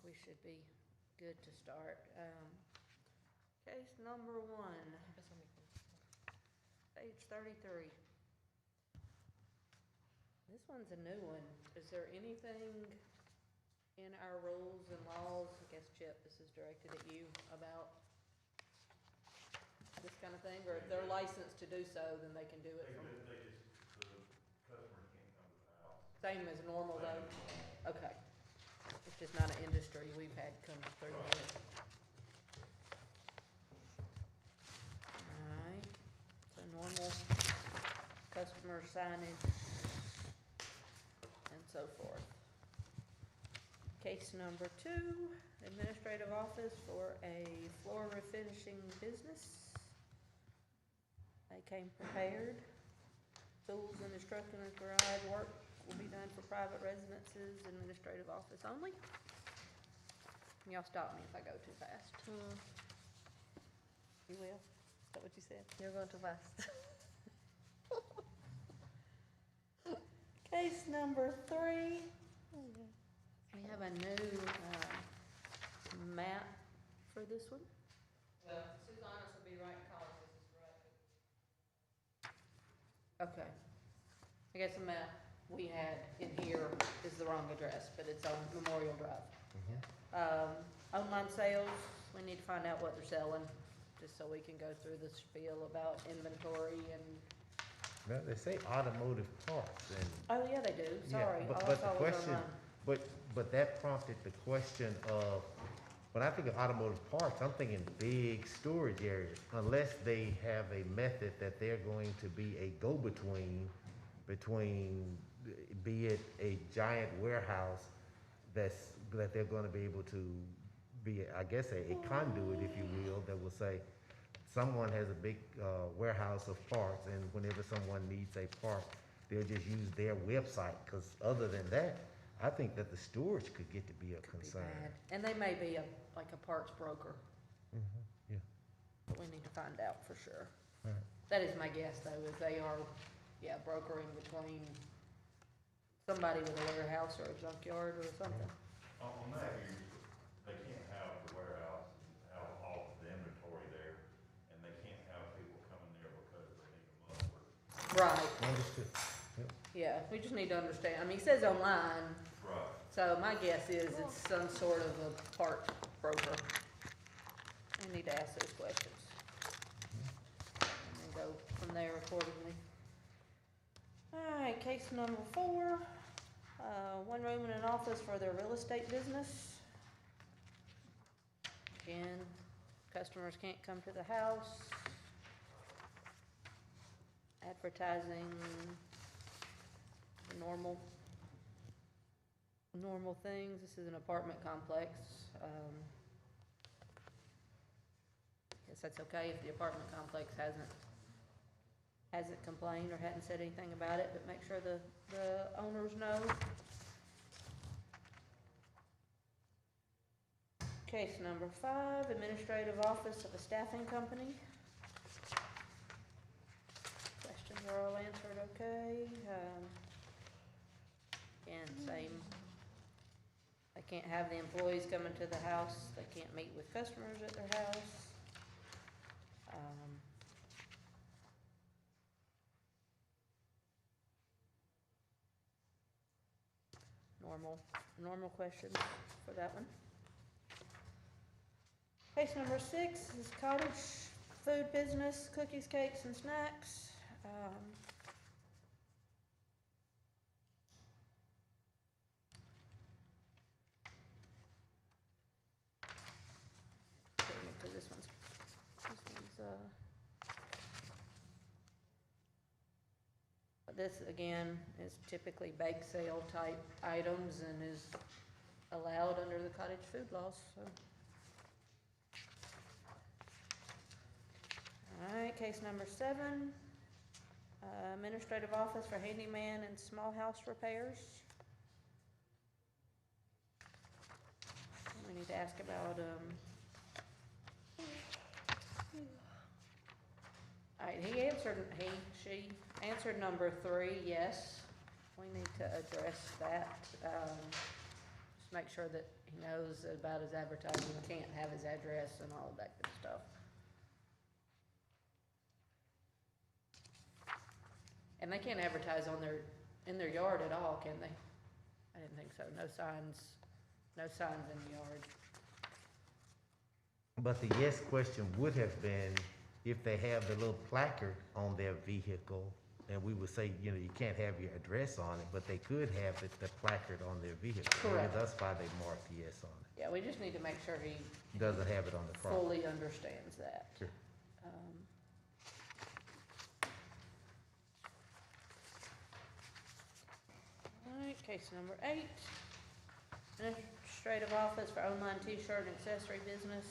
we should be good to start. Case number 1, page 33. This one's a new one. Is there anything in our rules and laws, I guess Chip, this is directed at you, about this kind of thing? Or if they're licensed to do so, then they can do it from... The customers can't come to the house. Same as normal though? Okay. It's just not an industry we've had come through here. Alright, so normal customer signage and so forth. Case number 2, administrative office for a floor refinishing business. They came prepared. Tools and instruction and garage work will be done for private residences, administrative office only. And y'all stop me if I go too fast. You will? Is that what you said? You're going too fast. Case number 3. We have a new map for this one. Well, Susanna's will be right in college, this is right. Okay. I guess the map we had in here is the wrong address, but it's on Memorial Drive. Online sales, we need to find out what they're selling, just so we can go through the spiel about inventory and... Well, they say automotive parts and. Oh, yeah, they do, sorry. Yeah, All I but saw the was question, online. but that prompted the question of, when I think of automotive parts, I'm thinking big storage areas, unless they have a method that they're going to be a go-between between, be it a giant warehouse that they're gonna be able to be, I guess, a conduit, if you will, that will say, someone has a big warehouse of parts, and whenever someone needs a part, they'll just use their website, because other than that, I think that the storage could get to be a concern. Bad. And they may be like a parts broker, Yeah. but we need to find out for sure. Right. That is my guess, though, is they are, brokering between somebody with a warehouse or a junkyard or something. On that, they can't have the warehouse and have all the inventory there, and they can't have people coming there because they need a mower. Right, Understood. Yep. yeah, we just need to understand. I mean, he says online, Right. so my guess is it's some sort of a part broker. We need to ask those questions. And then go from there accordingly. Alright, case number 4, 1 room and an office for their real estate business. Again, customers can't come to the house. Advertising, normal things. This is an apartment complex. Guess that's okay if the apartment complex hasn't complained or hadn't said anything about it, but make sure the owners know. Case number 5, administrative office of a staffing company. Questions are all answered okay. Again, same. They can't have the employees coming to the house. They can't meet with customers at their house. Normal questions for that one. Case number 6 is Cottage food business, cookies, cakes, and snacks. This again is typically bake sale type items and is allowed under the cottage food laws, so. Alright, case number 7, administrative office for handyman and small house repairs. We need to ask about, alright, she answered number 3, yes. We need to address that. Just make sure that he knows about his advertising, can't have his address and all of that good stuff. And they can't advertise in their yard at all, can they? I didn't think so. No signs in the yard. But the yes question would have been if they have the little placard on their vehicle, and we would say, you know, you can't have your address on it, but they could have the placard on their vehicle. Correct. Maybe that's why they marked yes on it. Yeah, we just need to make sure he Doesn't have it on the property. fully understands that. Sure. All right, case number 8. Administrative office for online t-shirt and accessory business.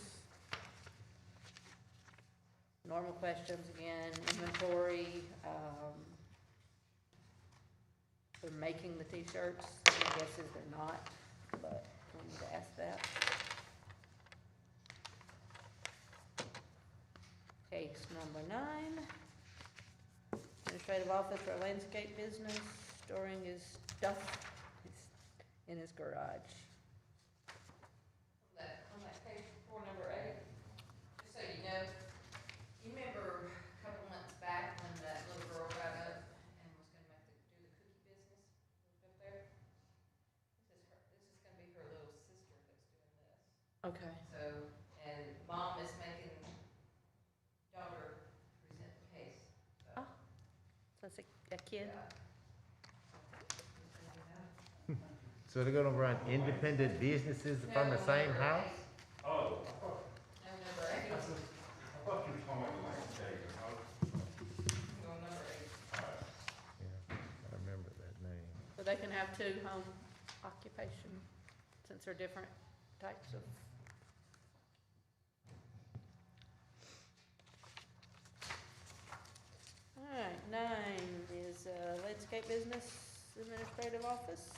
Normal questions again, inventory, they're making the t-shirts. My guess is they're not, but we need to ask that. Case number 9. Administrative office for a landscape business, storing his stuff in his garage. On that page 4, number 8, just so you know, you remember a couple months back when that little girl got up and was gonna do the cookie business up there? This is gonna be her little sister that's doing this. Okay. So, and mom is making daughter present the case, so. So it's a kid? Yeah. So they're gonna run independent businesses from the same house? Oh, No, number 8. I thought you were talking about landscape. No, number 8. Yeah, I remember that name. So they can have 2 home occupation, since they're different types of. All right, 9 is landscape business administrative office.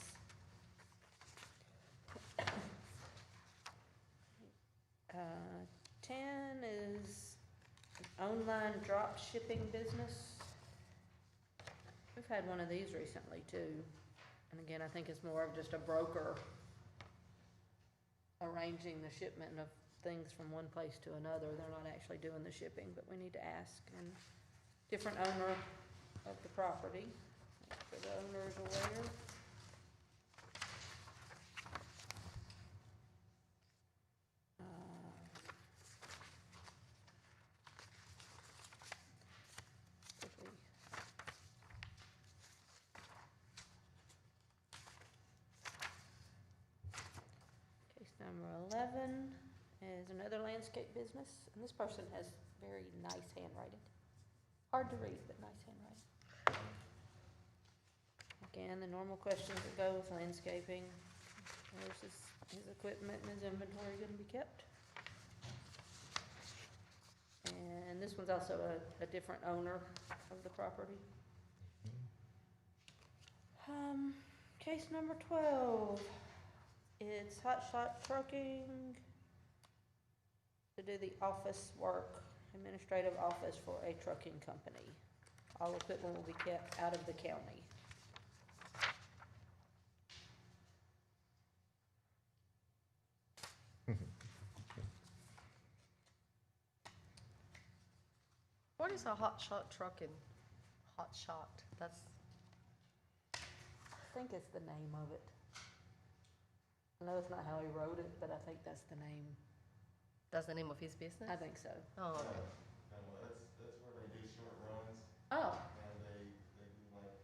10 is online drop shipping business. We've had one of these recently too. And again, I think it's more of just a broker arranging the shipment of things from one place to another. They're not actually doing the shipping, but we need to ask. And different owner of the property, make sure the owner is aware. Number 11 is another landscape business, and this person has very nice handwriting. Hard to read, but nice handwriting. Again, the normal questions that go with landscaping. Where's his equipment and his inventory going to be kept? And this one's also a different owner of the property. Case number 12. It's Hot Shot Trucking to do the office work, administrative office for a trucking company. All equipment will be kept out of the county. What is a hot shot trucking? Hot shot, that's, I think it's the name of it. I know it's not how he wrote it, but I think that's the name. that's the name of his business? I think so. Oh, okay. That's where they do short runs, Oh, and they do like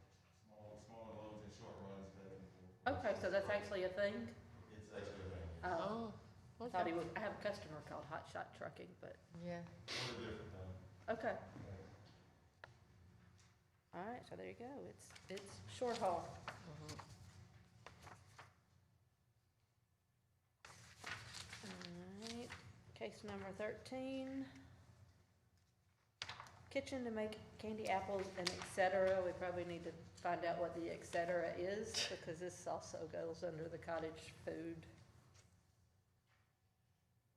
smaller loads and short runs back and forth. okay, so that's actually a thing? It's actually a thing. Oh, I Oh, thought he okay. was, I have a customer called Hot Shot Trucking, but, Yeah. Totally different though. okay. All right, so there you go. It's short haul. Mhm. All right, case number 13. Kitchen to make candy apples and et cetera. We probably need to find out what the et cetera is, because this also goes under the cottage food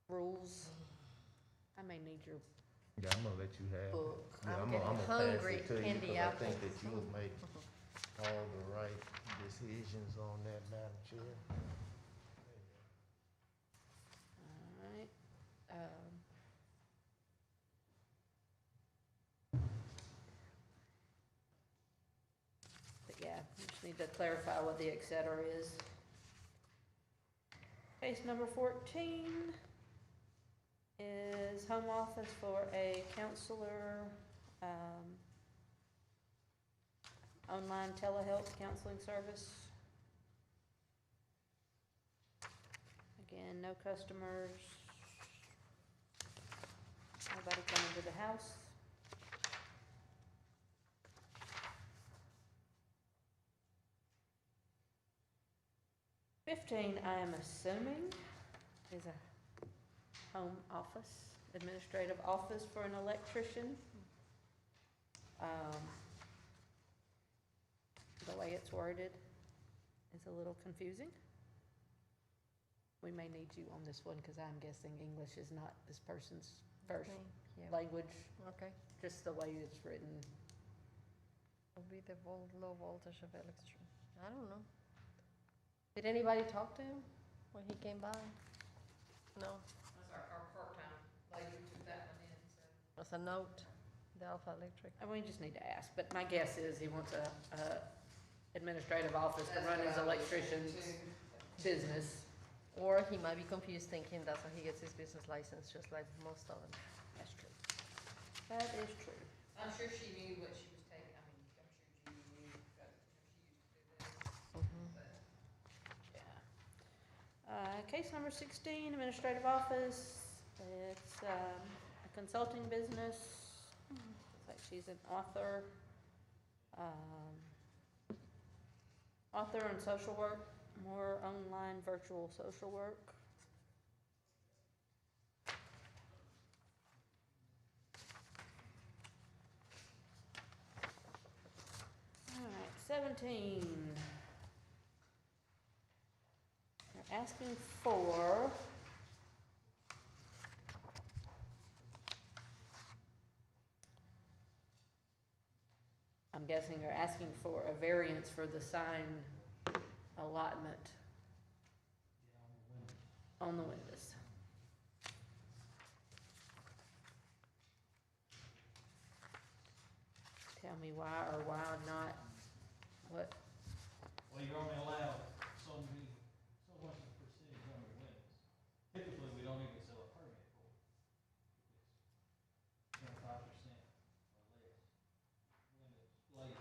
rules. I may need your, Yeah, I'm gonna let you have it. Book. Yeah, I'm I'ma getting pass hungry, it to you, candy 'cause I think apples. that you'll make all the right decisions on that, Madam Chair. But yeah, we just need to clarify what the et cetera is. Case number 14 is home office for a counselor, online telehealth counseling service. Again, no customers, nobody coming to the house. $15, I am assuming, is a home office, administrative office for an electrician. The way it's worded is a little confusing. We may need you on this one, because I'm guessing English is not this person's first Yeah. language, Okay. just the way it's written. Will be the low voltage of electricity. I don't know. Did anybody talk to him when he came by? No. That's our part-time lady took that one in, so. That's a note, the Alpha Electric. And we just need to ask, but my guess is he wants a administrative office to run his electrician's business. Or he might be confused thinking that's how he gets his business license, just like most of them. That's true. That is true. I'm sure she knew what she was taking, I mean, I'm sure Judy knew that she used to do this, Mm-hmm. but Yeah. Case number 16, administrative office. It's a consulting business. Looks like she's an author. Author and social work, more online virtual social work. All right, 17. They're asking for I'm guessing they're asking for a variance for the sign allotment on the windows. Tell me why or why not, what, Well, you're only allowed so much of percentage on your windows. Typically, we don't even sell a permit for it. It's 25% or less. When it's later,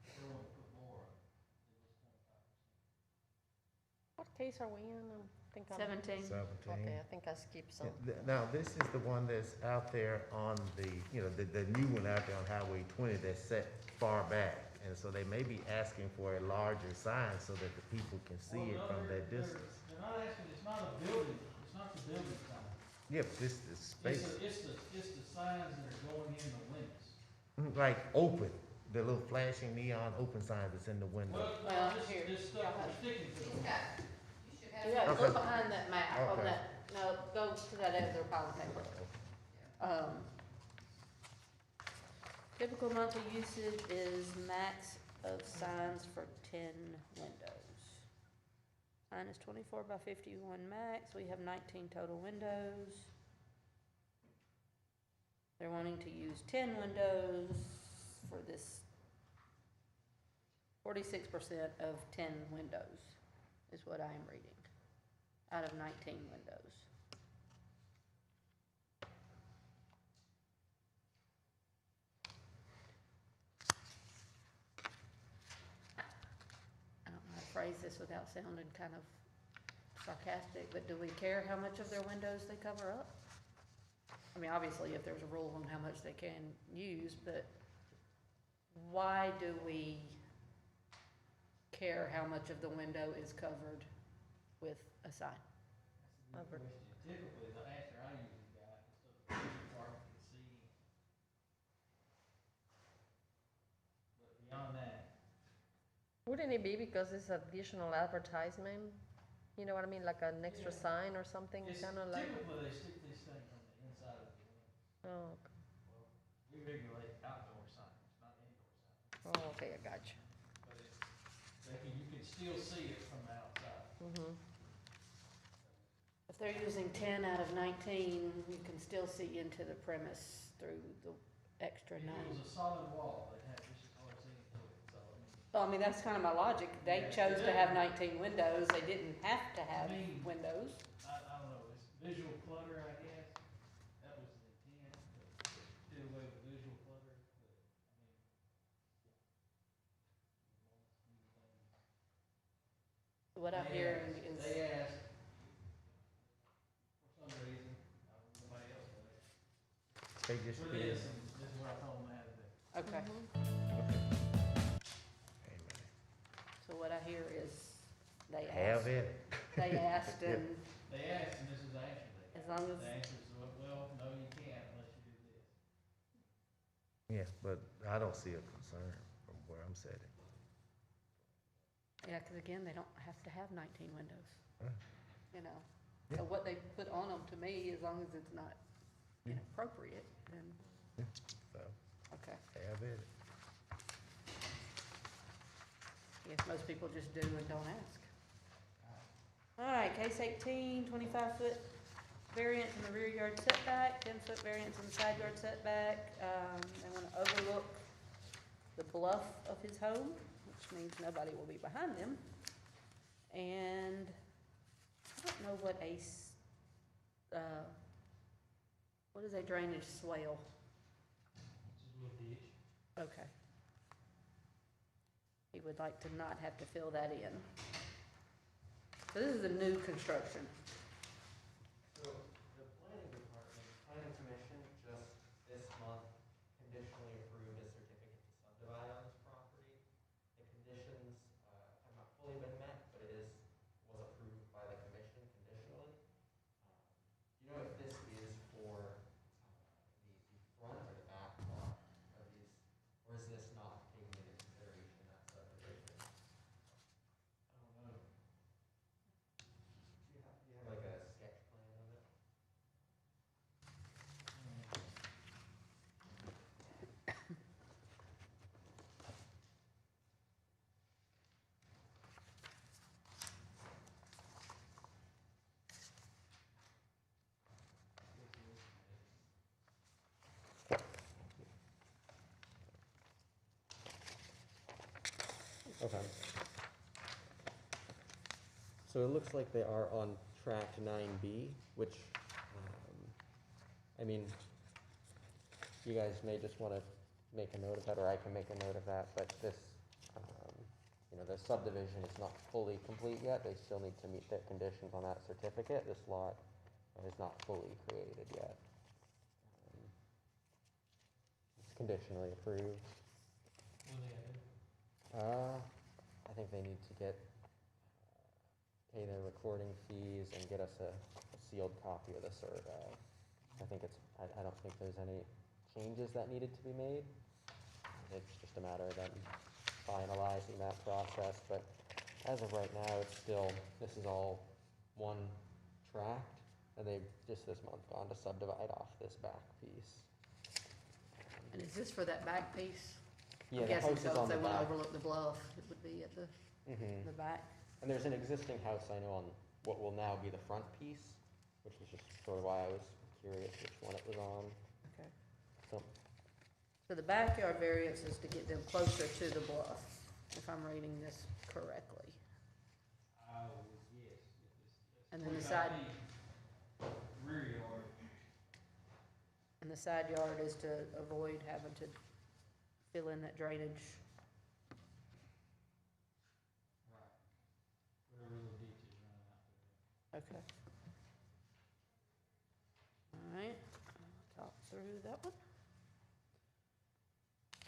if they want to put more on it, it was 25%. What case are we in? I think I'm. 17? 17. Okay, I think I skipped some. Now, this is the one that's out there on the, the new one out there on Highway 20 that's set far back. And so they may be asking for a larger sign so that the people can see it from that distance. They're not asking, it's not a building, it's not the building sign. Yeah, but this is space, It's the signs that are going in the windows. like open, the little flashing neon open signs that's in the window. Well, This, here, this stuff y'all we're sticking to the it's window. got, you should have. Yeah, Okay. look behind that map, on Okay. that, no, go to that other pile of paper. Typical monthly usage is max of signs for 10 windows. Sign is 24 by 51 max, we have 19 total windows. They're wanting to use 10 windows for this. 46% of 10 windows is what I am reading, out of 19 windows. I don't know how to phrase this without sounding kind of sarcastic, but do we care how much of their windows they cover up? I mean, obviously, if there's a rule on how much they can use, but why do we care how much of the window is covered with a sign? That's a good question. Typically, the answer I usually got is so the police department can see in. But beyond that, Wouldn't it be because it's additional advertisement? You know what I mean, like an extra Yeah. sign or something, it's kind of like? typically they stick these things on the inside of the window. Oh, okay. Well, we regulate outdoor signs, not indoor signs. Oh, okay, I got you. But you can still see it from the outside. Mm-hmm. If they're using 10 out of 19, you can still see into the premise through the extra If it 9. was a solid wall, they'd have just as hard seeing through it, so, I mean. Well, I mean, that's kind of my logic. They Yeah, chose to yeah. have 19 windows. They didn't have to have I mean- windows. I don't know, it's visual clutter, I guess, that was the intent, but do away with visual clutter, but, I mean. What I'm They hearing asked- is, They asked, for some reason, nobody else does, They just for feel, this, and this is what I told them I had to do. okay, okay. Amen. so what I hear is they Have asked, it. they asked and They asked, and this is the answer they as got. long as, The answer is, well, no, you can't unless you do this. Yeah, but I don't see a concern from where I'm sitting. yeah, because again, they don't have to have 19 windows, Right. you know. Yeah. So what they put on them, to me, as long as it's not inappropriate, then, So, okay. have it. I guess most people just do and don't ask. All right, case 18, 25-foot variance in the rear yard setback, 10-foot variance in the side yard setback. They want to overlook the bluff of his home, which means nobody will be behind them. And I don't know what what is a drainage swale? Just a little ditch. Okay. He would like to not have to fill that in. So this is a new construction. So the planning commission just this month conditionally approved a certificate to subdivide on this property. The conditions have not fully been met, but was approved by the commission conditionally. Do you know if this is for the front or the back lot of these, or is this not taking into consideration that subdivision? I don't know. Do you have like a sketch plan of it? Okay. So it looks like they are on track 9B, which, I mean, you guys may just want to make a note of that, or I can make a note of that, but this, the subdivision is not fully complete yet. They still need to meet the conditions on that certificate. This lot is not fully created yet. It's conditionally approved. What do they gotta do? I think they need to pay their recording fees and get us a sealed copy of the survey. I don't think there's any changes that needed to be made. It's just a matter of them finalizing that process, but as of right now, this is all one tract, and they've just this month gone to subdivide off this back piece. And is this for that back piece? Yeah, I'm the guessing house is so. on If the they want to back. overlook the bluff, it would be at the Mhm. back. And there's an existing house I know on what will now be the front piece, which was just sort of why I was curious which one it was on. Okay. So, So the backyard variance is to get them closer to the bluff, if I'm reading this correctly. Oh, yes. And then the side- 25 feet rear yard. And the side yard is to avoid having to fill in that drainage. Right. Whatever little ditch is running out there. Okay. All right, I'll talk through that one.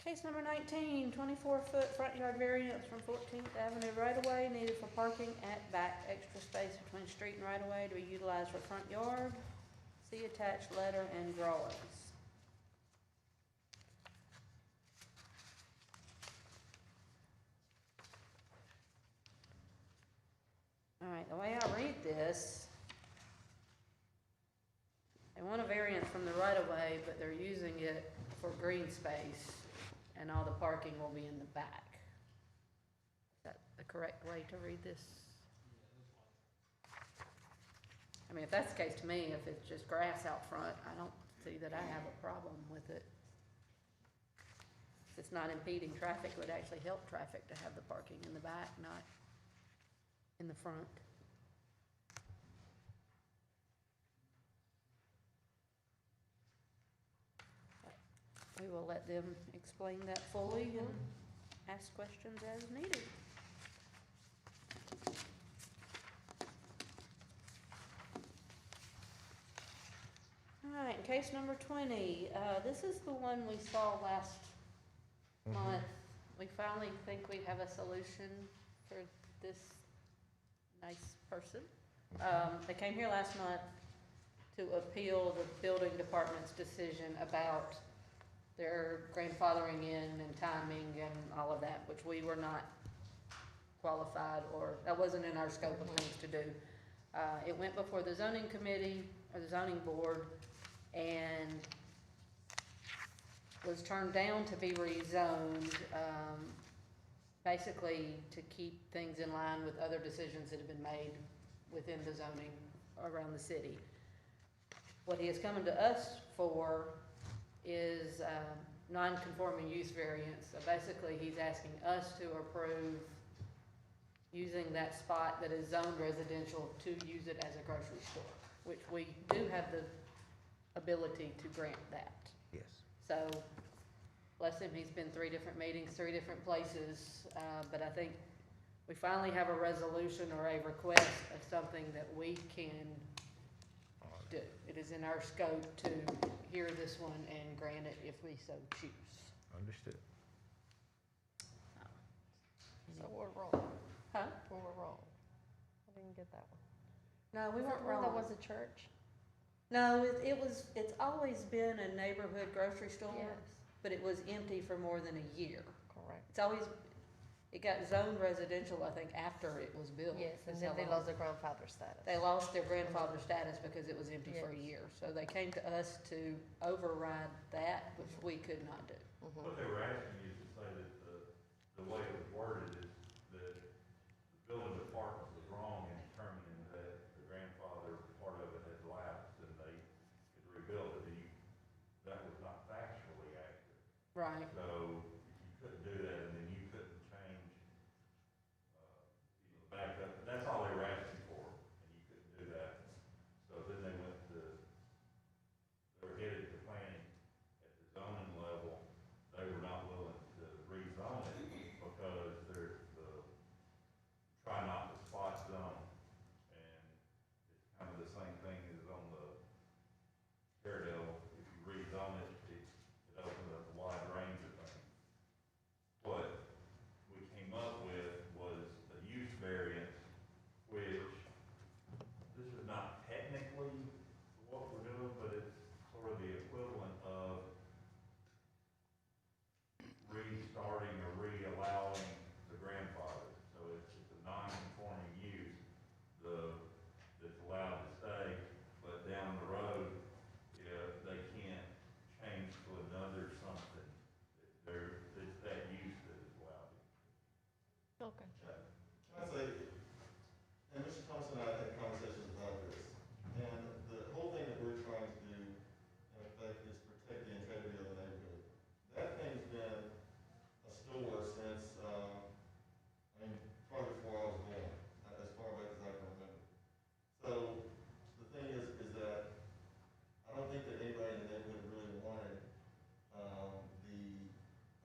Case number 19, 24-foot front yard variance from 14th Avenue right-of-way needed for parking at back. Extra space between street and right-of-way to be utilized for front yard. See attached letter and drawings. All right, the way I read this, they want a variance from the right-of-way, but they're using it for green space, and all the parking will be in the back. Is that the correct way to read this? I mean, if that's the case to me, if it's just grass out front, I don't see that I have a problem with it. If it's not impeding traffic, it would actually help traffic to have the parking in the back, not in the front. We will let them explain that fully and ask questions as needed. All right, case number 20, this is the one we saw last month. We finally think we have a solution for this nice person. They came here last month to appeal the building department's decision about their grandfathering in and timing and all of that, which we were not qualified, or that wasn't in our scope of things to do. It went before the zoning committee, or the zoning board, and was turned down to be rezoned, basically to keep things in line with other decisions that have been made within the zoning around the city. What he is coming to us for is non-conforming use variance. So basically, he's asking us to approve using that spot that is zoned residential to use it as a grocery store, which we do have the ability to grant that. Yes. So, bless him, he's been 3 different meetings, 3 different places, but I think we finally have a resolution or a request of something that we can do. It is in our scope to hear this one and grant it if we so choose. Understood. So we're wrong. Huh? We were wrong. I didn't get that one. No, we Is weren't that where wrong. there was a church? No, it's always been a neighborhood grocery store, Yes, but it was empty for more than a year. correct. It's always, it got zoned residential, I think, after it was built. Yes, and Is then how they long- lost their grandfather status. They lost their grandfather status because it was empty for a Yes. year. So they came to us to override that, which we could not do. Mhm. What they were asking you to say that the way it was worded is that the building department was wrong in determining that the grandfather part of it had lapsed and they could rebuild it. That was not factually accurate. Right. So you couldn't do that, and then you couldn't change, back up. That's all they were asking for, and you couldn't do that. So then they were headed to planning at the zoning level. They were not willing to rezone it because try not to spot zone. And it's kind of the same thing as on the Airedale. If you rezone it, it opens up a wide range of things. What we came up with was a use variance, which this is not technically what we're doing, but it's sort of the equivalent of restarting or re-allowing the grandfather. So it's a non-conforming use, that's allowed to stay, but down the road, if they can't change to another something, it's that use that is allowed. Okay. Can I say, and Mr. Thompson and I had conversations about this, and the whole thing that we're trying to do, in effect, is protect the integrity of the neighborhood. That thing's been a store since, probably before I was born, as far back as I can remember. So, the thing is that I don't think that anybody in the neighborhood really wanted,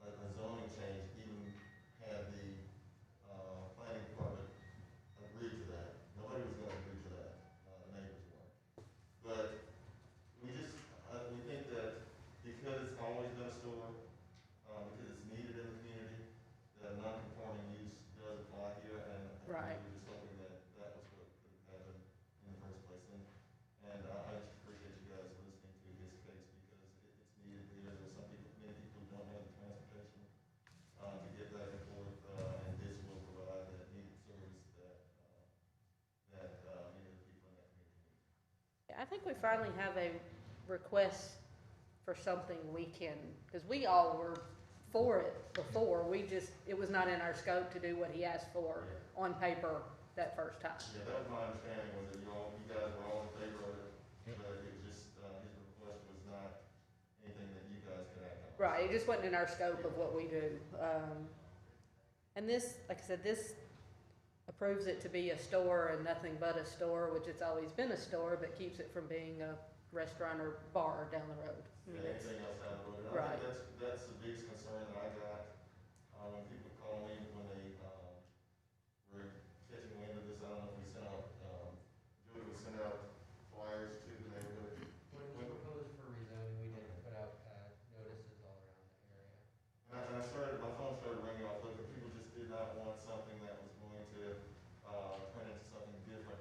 a zoning change, even had the, planning department agreed to that. Nobody was gonna agree to that, the neighbors weren't. But we think that because it's always been a store, because it's needed in the community, that non-conforming use does apply here, and Right. we were just hoping that that was what could happen in the first place. And I just appreciate you guys listening to his case, because it's needed here. There's many people who don't have the transportation, to get back and forth, and this will provide that needed service that many of the people in that community need. I think we finally have a request for something we can, because we all were for it before, it was not in our scope to do what he asked for on paper that first time. Yeah, that was my understanding, was that you guys were all in favor of it, but it was just, his request was not anything that you guys could act on. Right, it just wasn't in our scope of what we do. And this, like I said, this approves it to be a store and nothing but a store, which it's always been a store, but keeps it from being a restaurant or bar down the road. I mean, Yeah, it's- anything else down the road. And I Right. think that's the biggest concern that I got, when people call me, when they, were catching wind of this. I don't know if we sent out, Julie would send out flyers to the neighborhood. When it was proposed for rezoning, we did put out notices all around the area. And I started, my phone started ringing off, but people just did not want something that was going to, turn into something different,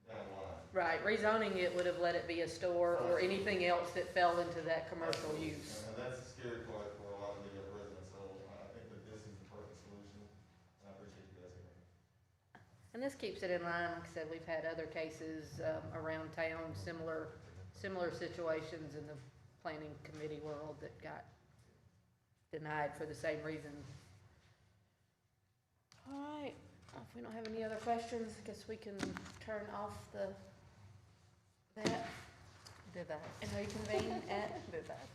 down the line. Right, rezoning it would have let it be a store or anything else that fell into that commercial use. And that's the scary part for a lot of the residents, so I think that this is the perfect solution, and I appreciate you guys hearing me. And this keeps it in line, like I said, we've had other cases, around town, similar situations in the planning committee world that got denied for the same reason. All right, if we don't have any other questions, I guess we can turn off that Did that. and reconvene at Did that.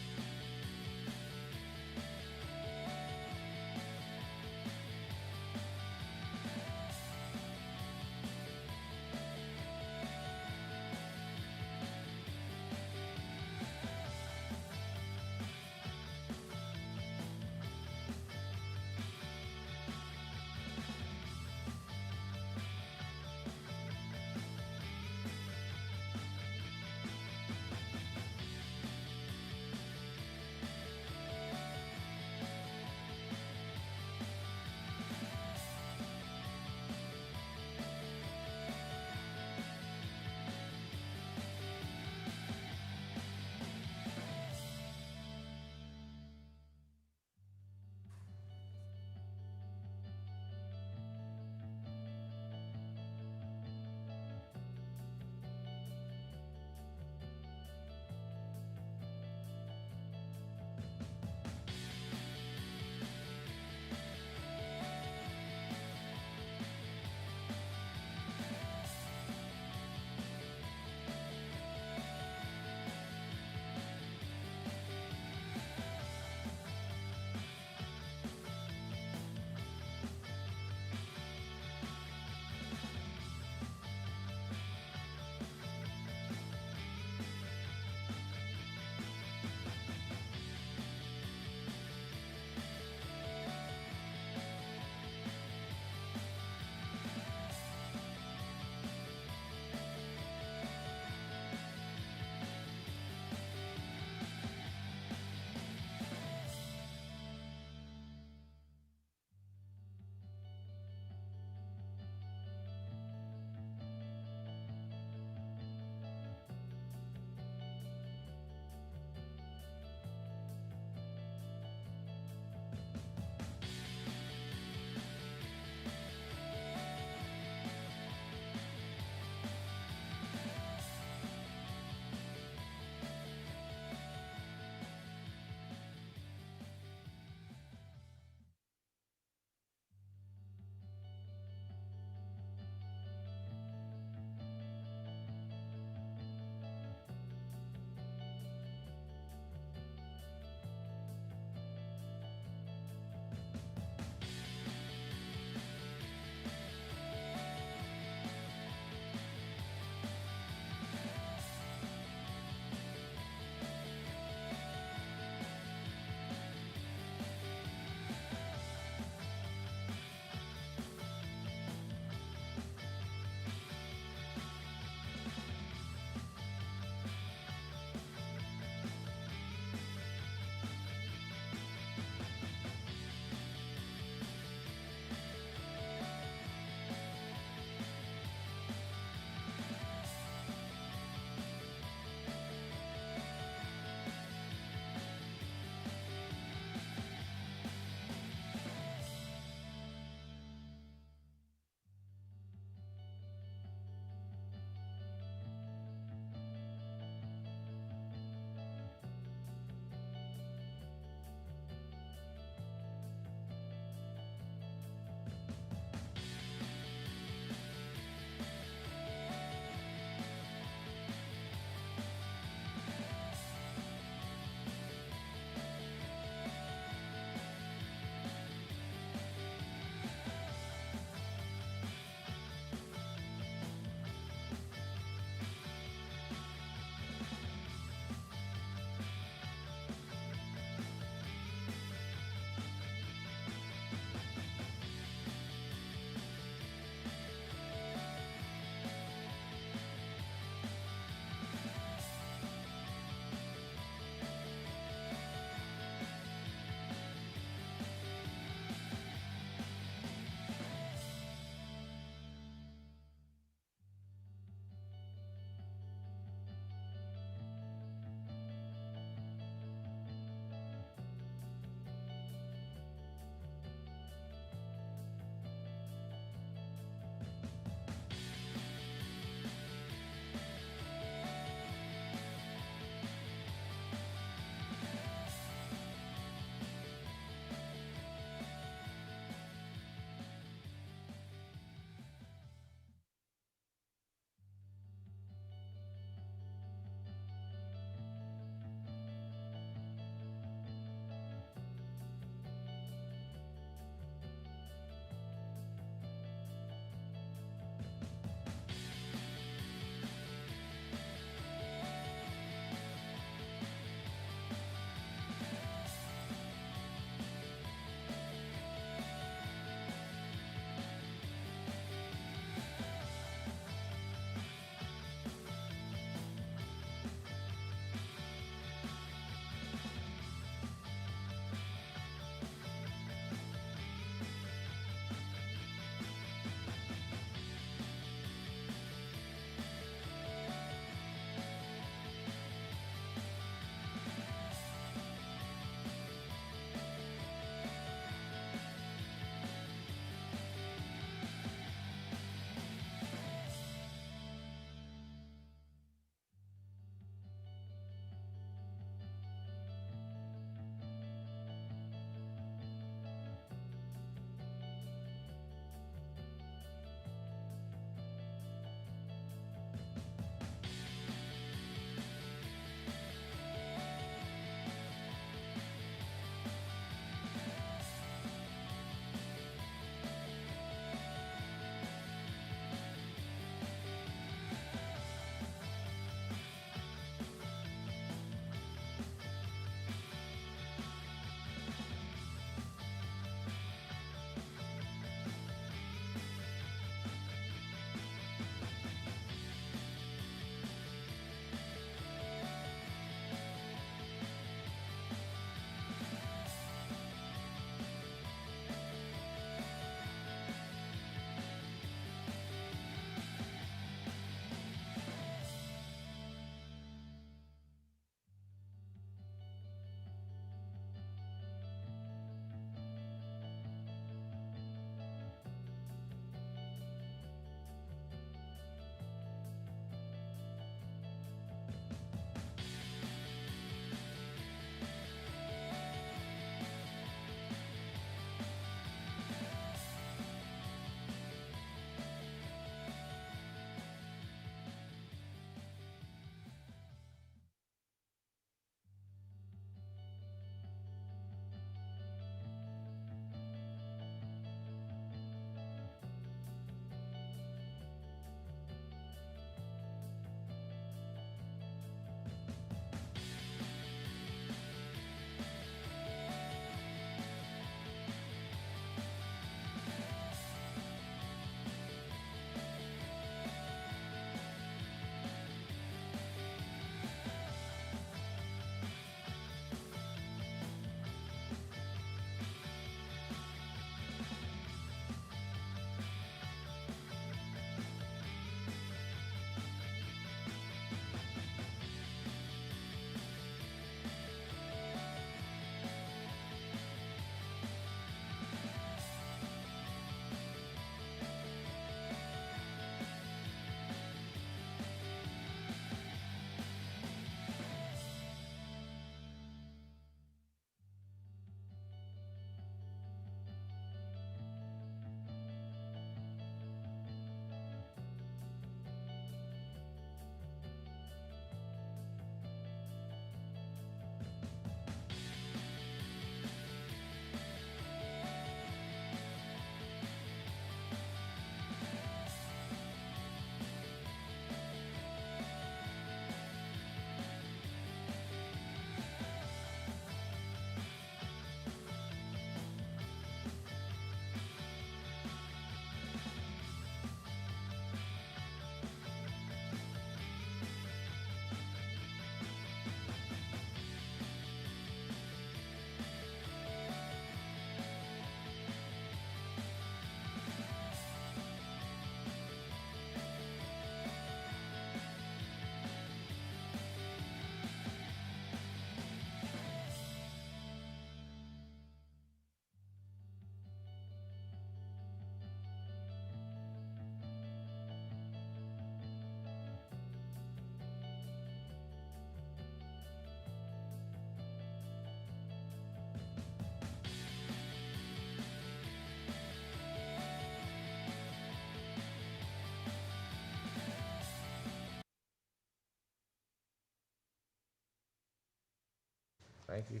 Thank you.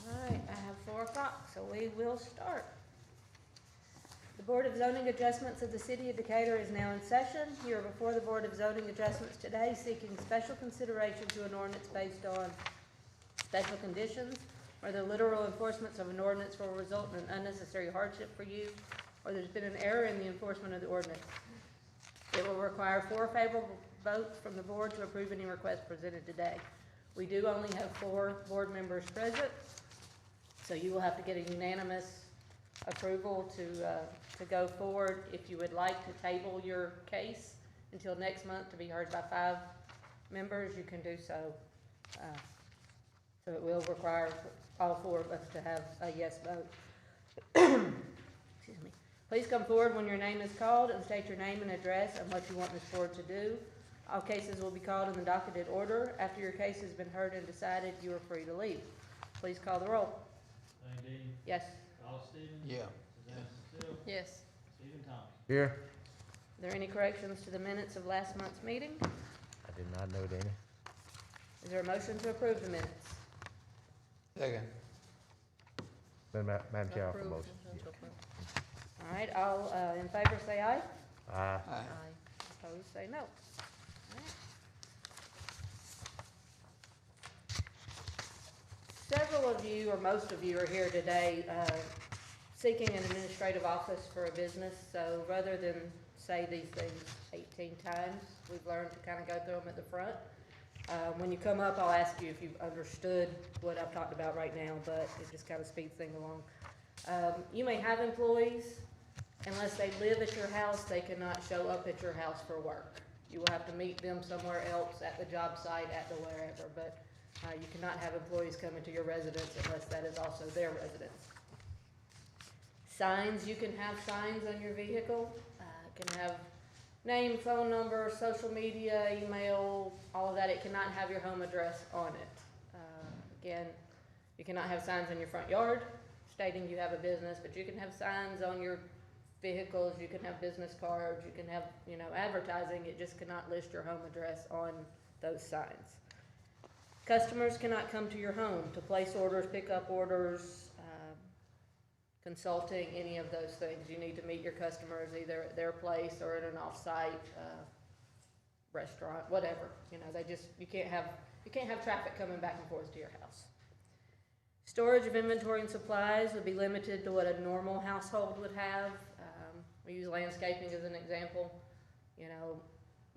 All right, I have 4 o'clock, so we will start. The Board of Zoning Adjustments of the City of Decatur is now in session. You are before the Board of Zoning Adjustments today seeking special consideration to an ordinance based on special conditions, or the literal enforcement of an ordinance will result in an unnecessary hardship for you, or there's been an error in the enforcement of the ordinance. It will require 4 favorable votes from the board to approve any request presented today. We do only have 4 board members present, so you will have to get a unanimous approval to go forward. If you would like to table your case until next month to be heard by 5 members, you can do so. So it will require all 4 of us to have a yes vote. Excuse me. Please come forward when your name is called and state your name and address and what you want this board to do. All cases will be called in the docketed order. After your case has been heard and decided, you are free to leave. Please call the roll. Diane Dean, Yes. Carl Stevens. Yeah. Suzanne Cecile, Yes. Stephen Thomas. Here. Are there any corrections to the minutes of last month's meeting? I did not know any. Is there a motion to approve the minutes? Second. Madam Chair, for Approve. motion. All right, all in favor say aye. Aye. Aye. Opposed say no. All right. Several of you, or most of you, are here today seeking an administrative office for a business. So rather than say these things 18 times, we've learned to kind of go through them at the front. When you come up, I'll ask you if you've understood what I've talked about right now, but it just kind of speeds things along. You may have employees. Unless they live at your house, they cannot show up at your house for work. You will have to meet them somewhere else, at the job site, at the wherever, but you cannot have employees come into your residence unless that is also their residence. Signs, you can have signs on your vehicle. It can have name, phone number, social media, email, all of that. It cannot have your home address on it. Again, you cannot have signs in your front yard stating you have a business, but you can have signs on your vehicles, you can have business cards, you can have, advertising. It just cannot list your home address on those signs. Customers cannot come to your home to place orders, pick up orders, consulting, any of those things. You need to meet your customers either at their place or at an off-site restaurant, whatever. You can't have traffic coming back and forth to your house. Storage of inventory and supplies would be limited to what a normal household would have. We use landscaping as an example.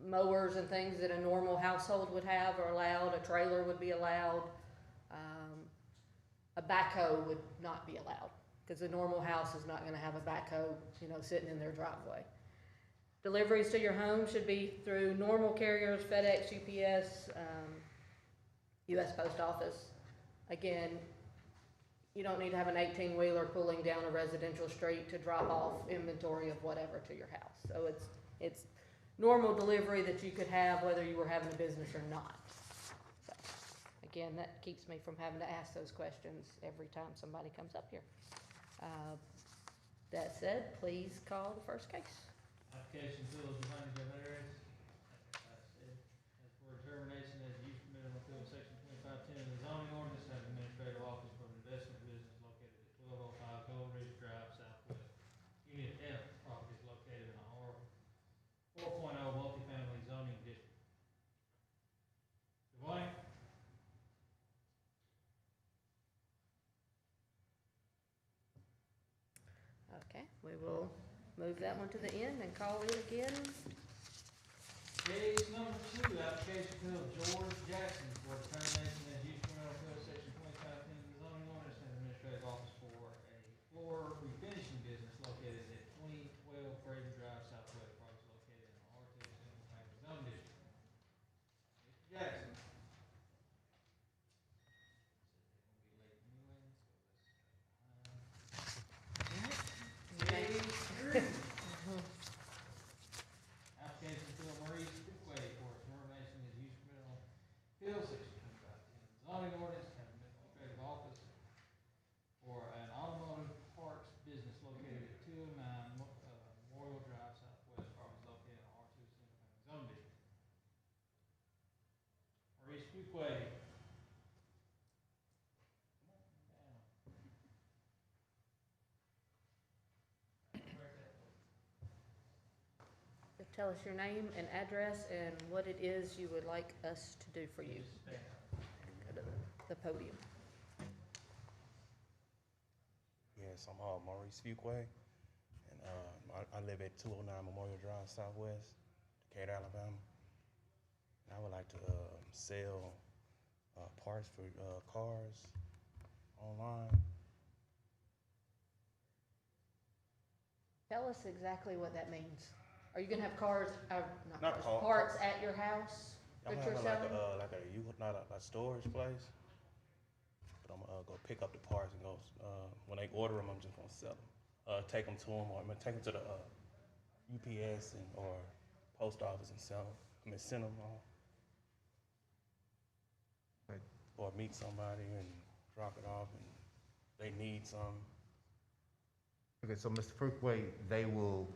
Mowers and things that a normal household would have are allowed. A trailer would be allowed. A backhoe would not be allowed because a normal house is not going to have a backhoe, sitting in their driveway. Deliveries to your home should be through normal carriers, FedEx, UPS, U.S. Post Office. Again, you don't need to have an 18-wheeler pulling down a residential street to drop off inventory of whatever to your house. So it's normal delivery that you could have whether you were having a business or not. So, again, that keeps me from having to ask those questions every time somebody comes up here. That said, please call the first case. Application Village of Devaney, Variance. As for determination as use permitted on field section 2510 of the zoning ordinance, have administrative office for an investment business located at 1205 Gold Ridge Drive, Southwest. Unit F, property is located in a R 4.0 multifamily zoning district. Devaney? Okay, we will move that one to the end and call it again. Case number 2, application to George Jackson for determination as use permitted on field section 2510 of the zoning ordinance, and administrative office for a floor refinishing business located at 2012 Fraser Drive, Southwest. Property is located in the R2 single family zone district. Mr. Jackson. Case 3. Application to Maurice Speedway for determination as use permitted on field section 2510 zoning ordinance, and administrative office for an automotive parts business located at 209 Memorial Drive, Southwest. Property is located in R2 single family zone district. Maurice Speedway. tell us your name and address and what it is you would like us to do for you. Go to the podium. Yes, I'm Maurice Fuqua, and I live at 209 Memorial Drive Southwest, Decatur, Alabama. And I would like to sell parts for cars online. Tell us exactly what that means. Are you gonna have cars, Not cars. parts at your house I'm that you're having selling? not a storage place, but I'm gonna go pick up the parts and go. When they order them, I'm just gonna sell them. Take them to them, or I'm gonna take them to the UPS or post office and sell them. Send them on. Right. Or meet somebody and drop it off, and they need some. Okay, so Mr. Fruitway, they will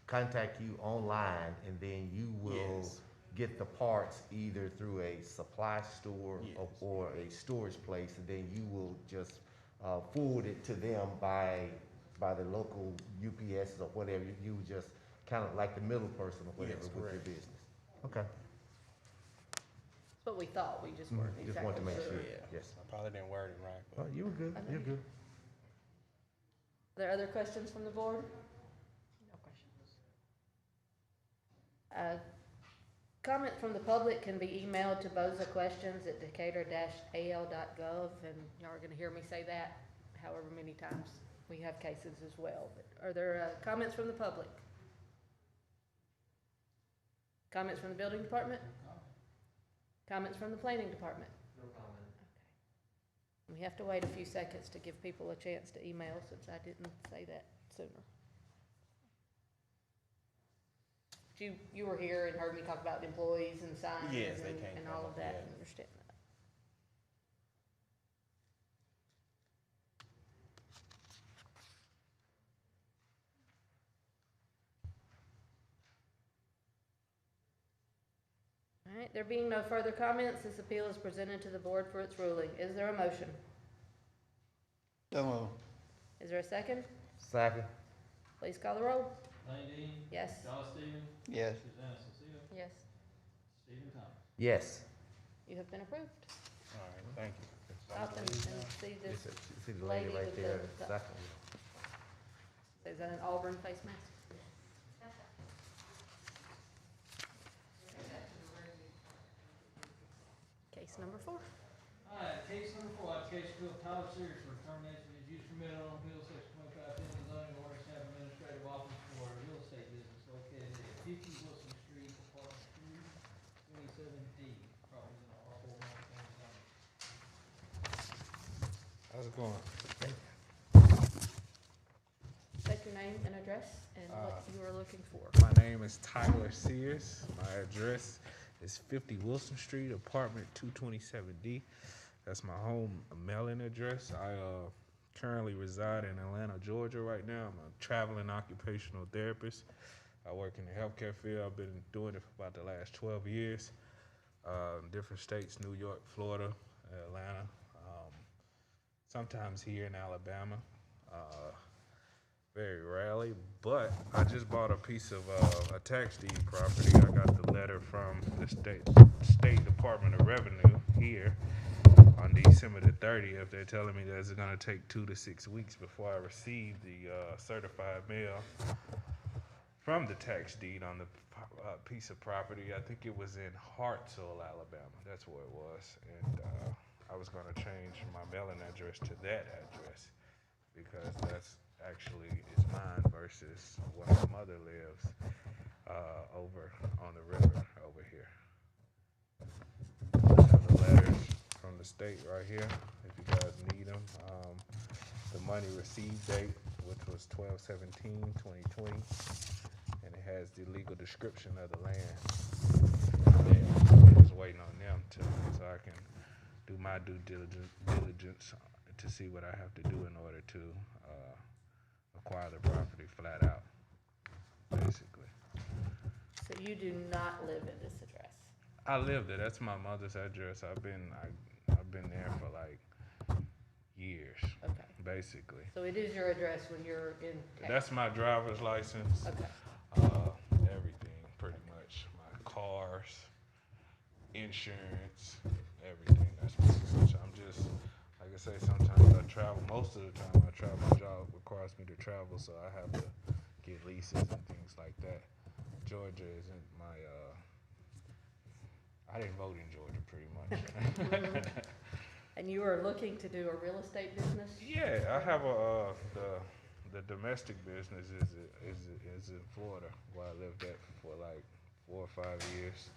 contact you online and then you will Yes. get the parts either through a supply store Yes. or a storage place, and then you will just forward it to them by the local UPS or whatever. You just kind of like the middle person or whatever Yes, with your correct. business. Okay. That's what we thought, we just weren't Just wanted to make exactly sure. sure. Yeah. Yes. I probably didn't word it right, Oh, but you were good. You're good. Are there other questions from the board? No questions. Comment from the public can be emailed to bozaquestions@decatur-al.gov, and y'all are gonna hear me say that however many times. We have cases as well, but are there comments from the public? Comments from the building department? Comments from the planning department? No comment. Okay. We have to wait a few seconds to give people a chance to email since I didn't say that sooner. You were here and heard me talk about employees and signs Yes, they came and all of from, that, yeah. and understand that. All right, there being no further comments, this appeal is presented to the board for its ruling. Is there a motion? So moved. Is there a second? Second. Please call the roll. Lane Dean. Yes. Josh Stevens. Yes. Susanna Cecile. Yes. Stephen Thomas. Yes. You have been approved. all right, thank you. Stop and see this. See the lady lady right with there. the- Second. Is that an Auburn face mask? Case number 4. All right, case number 4, application to Tyler Sears for termination of use permitted on Bill section 2510 of the zoning ordinance to have administrative office for a real estate business located at 50 Wilson Street, apartment 227D, property in the R4 multifamily zone. How's it going? State your name and address and what you are looking for. My name is Tyler Sears. My address is 50 Wilson Street, apartment 227D. That's my home mailing address. I currently reside in Atlanta, Georgia right now. I'm a traveling occupational therapist. I work in the healthcare field. I've been doing it for about the last 12 years. Different states, New York, Florida, Atlanta, sometimes here in Alabama. Very rarely, but I just bought a piece of a tax deed property. I got the letter from the State Department of Revenue here on December the 30th. They're telling me that it's gonna take 2 to 6 weeks before I receive the certified mail from the tax deed on the piece of property. I think it was in Hartselle, Alabama. That's where it was, and I was gonna change my mailing address to that address because that's actually is mine versus where my mother lives over on the river over here. I have the letters from the state right here if you guys need them. The money received date, which was 12/17/2020, and it has the legal description of the land. I'm just waiting on them so I can do my due diligence to see what I have to do in order to acquire the property flat out, basically. So you do not live at this address? I live there. That's my mother's address. I've been there for like years, Okay. basically. So it is your address when you're in Texas? That's my driver's license. Okay. Everything cars, insurance, everything. That's pretty much. I'm just, like I say, sometimes I travel. Most of the time I travel. My job requires me to travel, so I have to get leases and things like that. Georgia isn't my. I didn't vote in Georgia, pretty much. And you are looking to do a real estate business? Yeah, I have the domestic business is in Florida, where I lived at for like 4 or 5 years.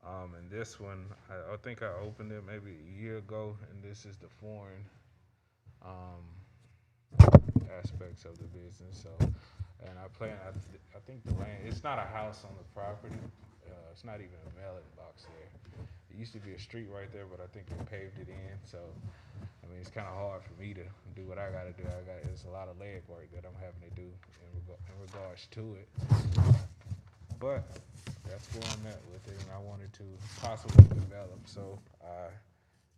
And this one, I think I opened it maybe a year ago, and this is the foreign aspects of the business. So, and I think the land, it's not a house on the property. It's not even a mailing box there. It used to be a street right there, but I think they paved it in. So, I mean, it's kind of hard for me to do what I got to do. It's a lot of leg work that I'm having to do in regards to it. But that's where I'm at with it, and I wanted to possibly develop. So I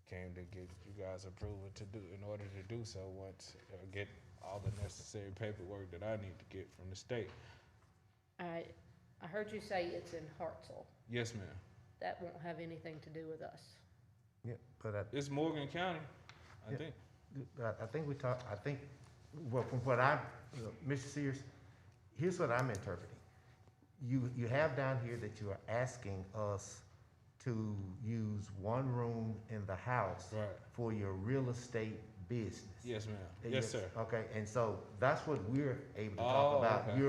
came to get you guys approval to do, in order to do so, once I get all the necessary paperwork that I need to get from the state. I heard you say it's in Hartselle. Yes, ma'am. That won't have anything to do with us. Yeah, but It's Morgan County, I think. I think, well, from what Mr. Sears, here's what I'm interpreting. You have down here that you are asking us to use one room in the house Right. for your real estate business. Yes, ma'am. Yes, sir. Okay, and so that's what we're able to talk about. Okay.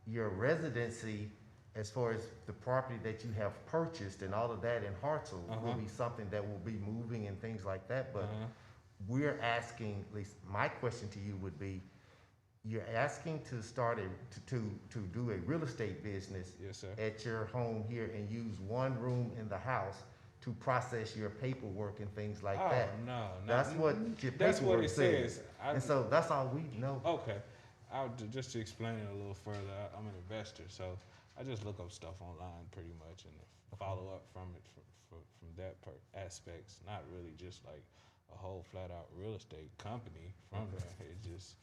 Your residency, as far as the property that you have purchased and all of that in Hartselle will be something that will be moving and things like that, but we're asking, at least my question to you would be, you're asking to start to do a real estate business. Yes, sir. At your home here and use one room in the house to process your paperwork and things like that. No. That's what your That's what paperwork it says. says. And so that's all we know. Okay. Just to explain it a little further, I'm an investor, so I just look up stuff online pretty much and follow up from it from that aspects. Not really just like a whole flat out real estate company from there. It's just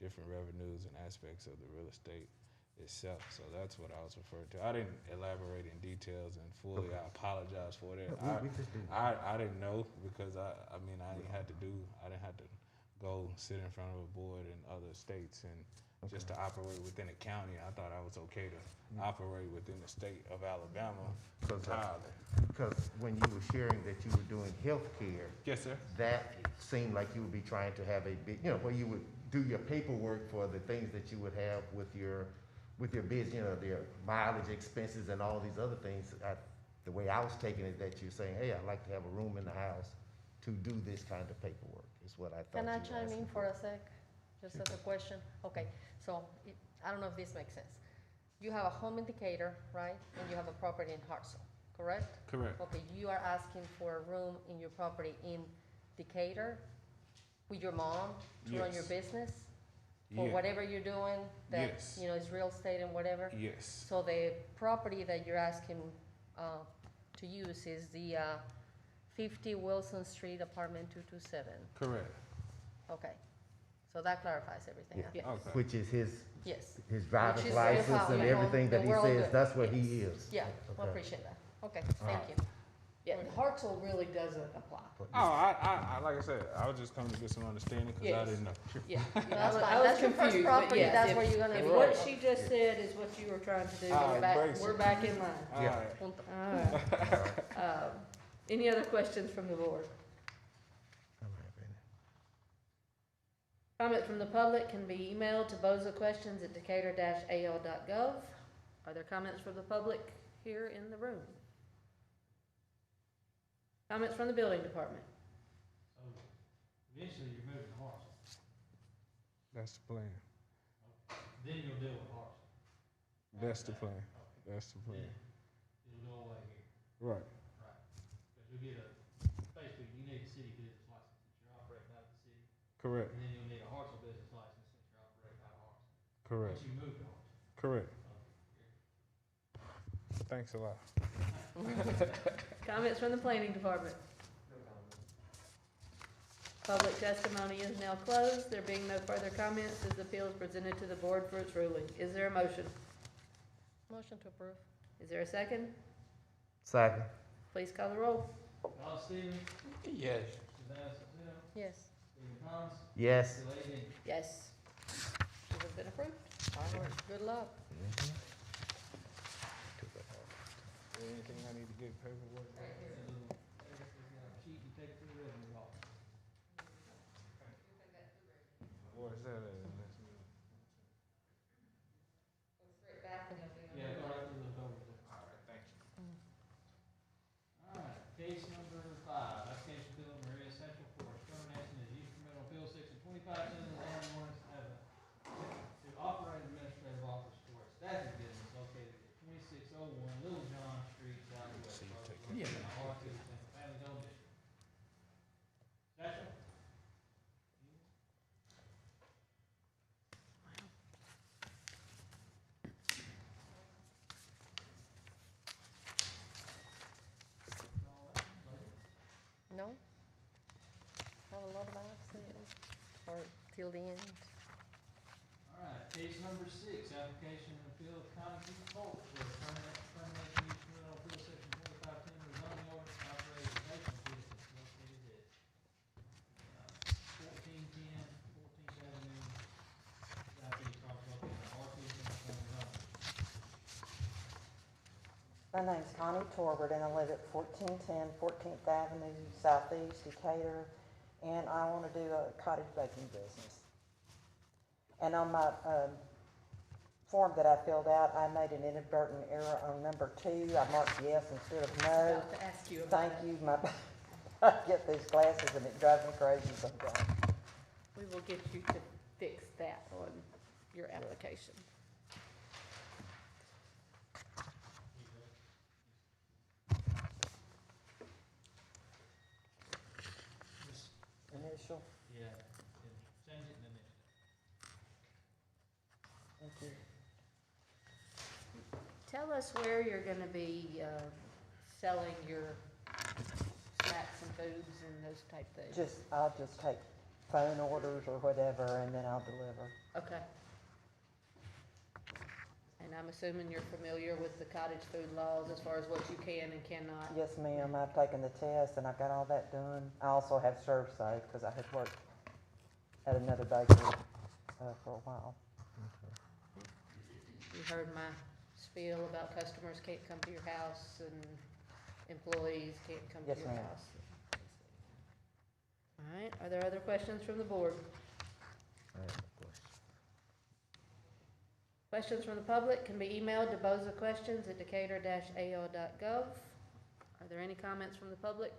different revenues and aspects of the real estate itself. So that's what I was referring to. I didn't elaborate in details and fully. I apologize for that. We just do. I didn't know because I didn't have to go sit in front of a board in other states and just to operate within a county. I thought I was okay to operate within the state of Alabama entirely. Because when you were sharing that you were doing healthcare, Yes, sir. that seemed like you would be trying to have a big, where you would do your paperwork for the things that you would have with your business, their mileage expenses and all these other things. The way I was taking it, that you're saying, hey, I'd like to have a room in the house to do this kind of paperwork, is what I thought. Can I you were chime in asking for a sec? Just as a question? Okay, so I don't know if this makes sense. You have a home indicator, right? And you have a property in Hartselle, correct? Correct. Okay, you are asking for a room in your property in Decatur with your mom to run your Yes. business? For Yeah. whatever you're doing, that, Yes. is real estate and whatever? Yes. So the property that you're asking to use is the 50 Wilson Street, apartment 227. Correct. Okay, so that clarifies everything. Yeah. huh? Okay. Which is his Yes, driver's Which is license how- and you know, everything that the he world says, that- that's what he yes. is. yeah, I Okay. appreciate that. Okay, All thank right. you. Yeah, Hartselle really doesn't apply. Oh, I like I said, I was just coming to get some understanding because I Yes. didn't know. Yeah. That's I fine, was that's your first confused, but property, yes, that's if- where you're gonna If be. what she just said is what you were trying to do, All we're right, back, brace we're it. back in line. All Yeah. right. Punto. All right. Any other questions from the board? All right, Benny. Comments from the public can be emailed to bozaquestions@decatur-al.gov. Are there comments from the public here in the room? Comments from the building department? So eventually you're moving to Hartselle, That's the plan. then you'll deal with Hartselle. That's the plan. That's the plan. It'll go away here, Right. right? Because you'll get basically you need a city business license since you're operating out of the city, Correct. and then you'll need a Hartselle business license since you're operating out of Hartselle. Correct. Once you move to Hartselle. Correct. Thanks a lot. Comments from the planning department? Public testimony is now closed. There being no further comments, this appeal is presented to the board for its ruling. Is there a motion? Motion to approve. Is there a second? Second. Please call the roll. Charles Stevens, Yes. Susanna Zeno, Yes. Stephen Thomas, Yes. Bill Eden. Yes. It has been approved. All right, good luck. Anything I need to get paperwork? That little, sheet you take to the revenue office. Where's that at? Go straight back and they'll be on. Yeah, go right through those doors there. All right, thank you. All right, case number 5, application bill Maria Central for termination as use permit on bill section 2510 of the zoning ordinance to have to operate administrative office for a static business located at 2601 Little John Street, Southwest. See you take R2, Single Family Zone District. Satchel? No? Have a lot of accidents, or till the end? All right, case number 6, application and appeal of Cottage for termination use permit on bill section 2510 of the zoning ordinance to operate a vacant business located at 1410 14th Avenue, Southeast, located in R2 Single Family Zone. My name's Connie Torbert, and I live at 1410 14th Avenue Southeast, Decatur, and I want to do a cottage baking business. And on my form that I filled out, I made an inadvertent error on number 2. I marked yes instead of no. About to ask you about Thank that. you. I get these glasses and it drives me crazy sometimes. We will get you to fix that on your application. Initial. Yeah, and change it and initial. Thank you. Tell us where you're gonna be selling your snacks and foods and those type things. I'll just take phone orders or whatever, and then I'll deliver. Okay. And I'm assuming you're familiar with the cottage food laws as far as what you can and cannot? Yes, ma'am, I've taken the test and I got all that done. I also have ServSafe because I had worked at another bakery for a while. You heard my spiel about customers can't come to your house and employees can't come to Yes, your ma'am. house. All right, are there other questions from the board? I have a question. Questions from the public can be emailed to bozaquestions@decatur-al.gov. Are there any comments from the public?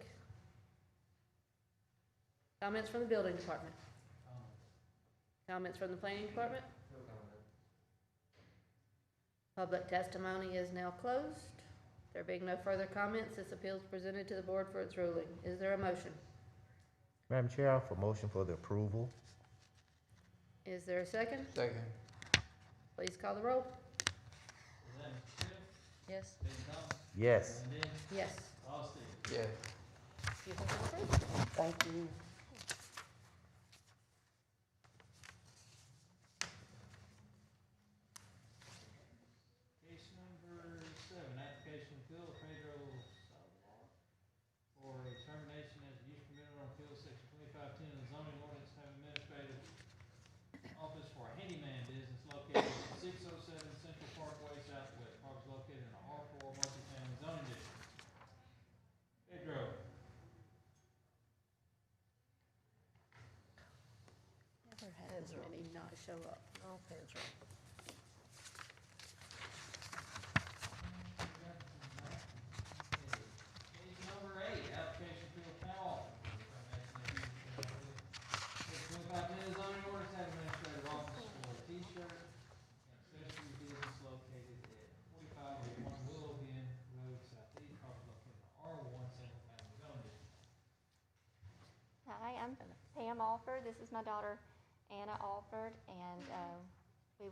Comments from the building department? Comments from the planning department? No comment. Public testimony is now closed. There being no further comments, this appeal is presented to the board for its ruling. Is there a motion? Madam Chair, I offer motion for the approval. Is there a second? Second. Please call the roll. Susanna Zeno, Yes. Stephen Thomas, Yes. Bill Eden, Yes. Charles Stevens. Yes. You have been approved. Thank you. Case number 7, application appeal of Pedro Salazar for a termination as a use permitted on appeal section 2510 of the zoning ordinance to have administrative office for a handyman business located at 607 Central Parkway Southwest. Property located in a R4 multifamily zoning district. Pedro. Never had as many not show up. Oh, Pedro. Case number 8, application appeal panel. Section 2510 zoning ordinance to have administrative office for a t-shirt and accessory business located at 4501 Willow Bend Road Southeast, property located in R1 Single Family Zone District. Hi, I'm Pam Alford. This is my daughter Anna Alford, and we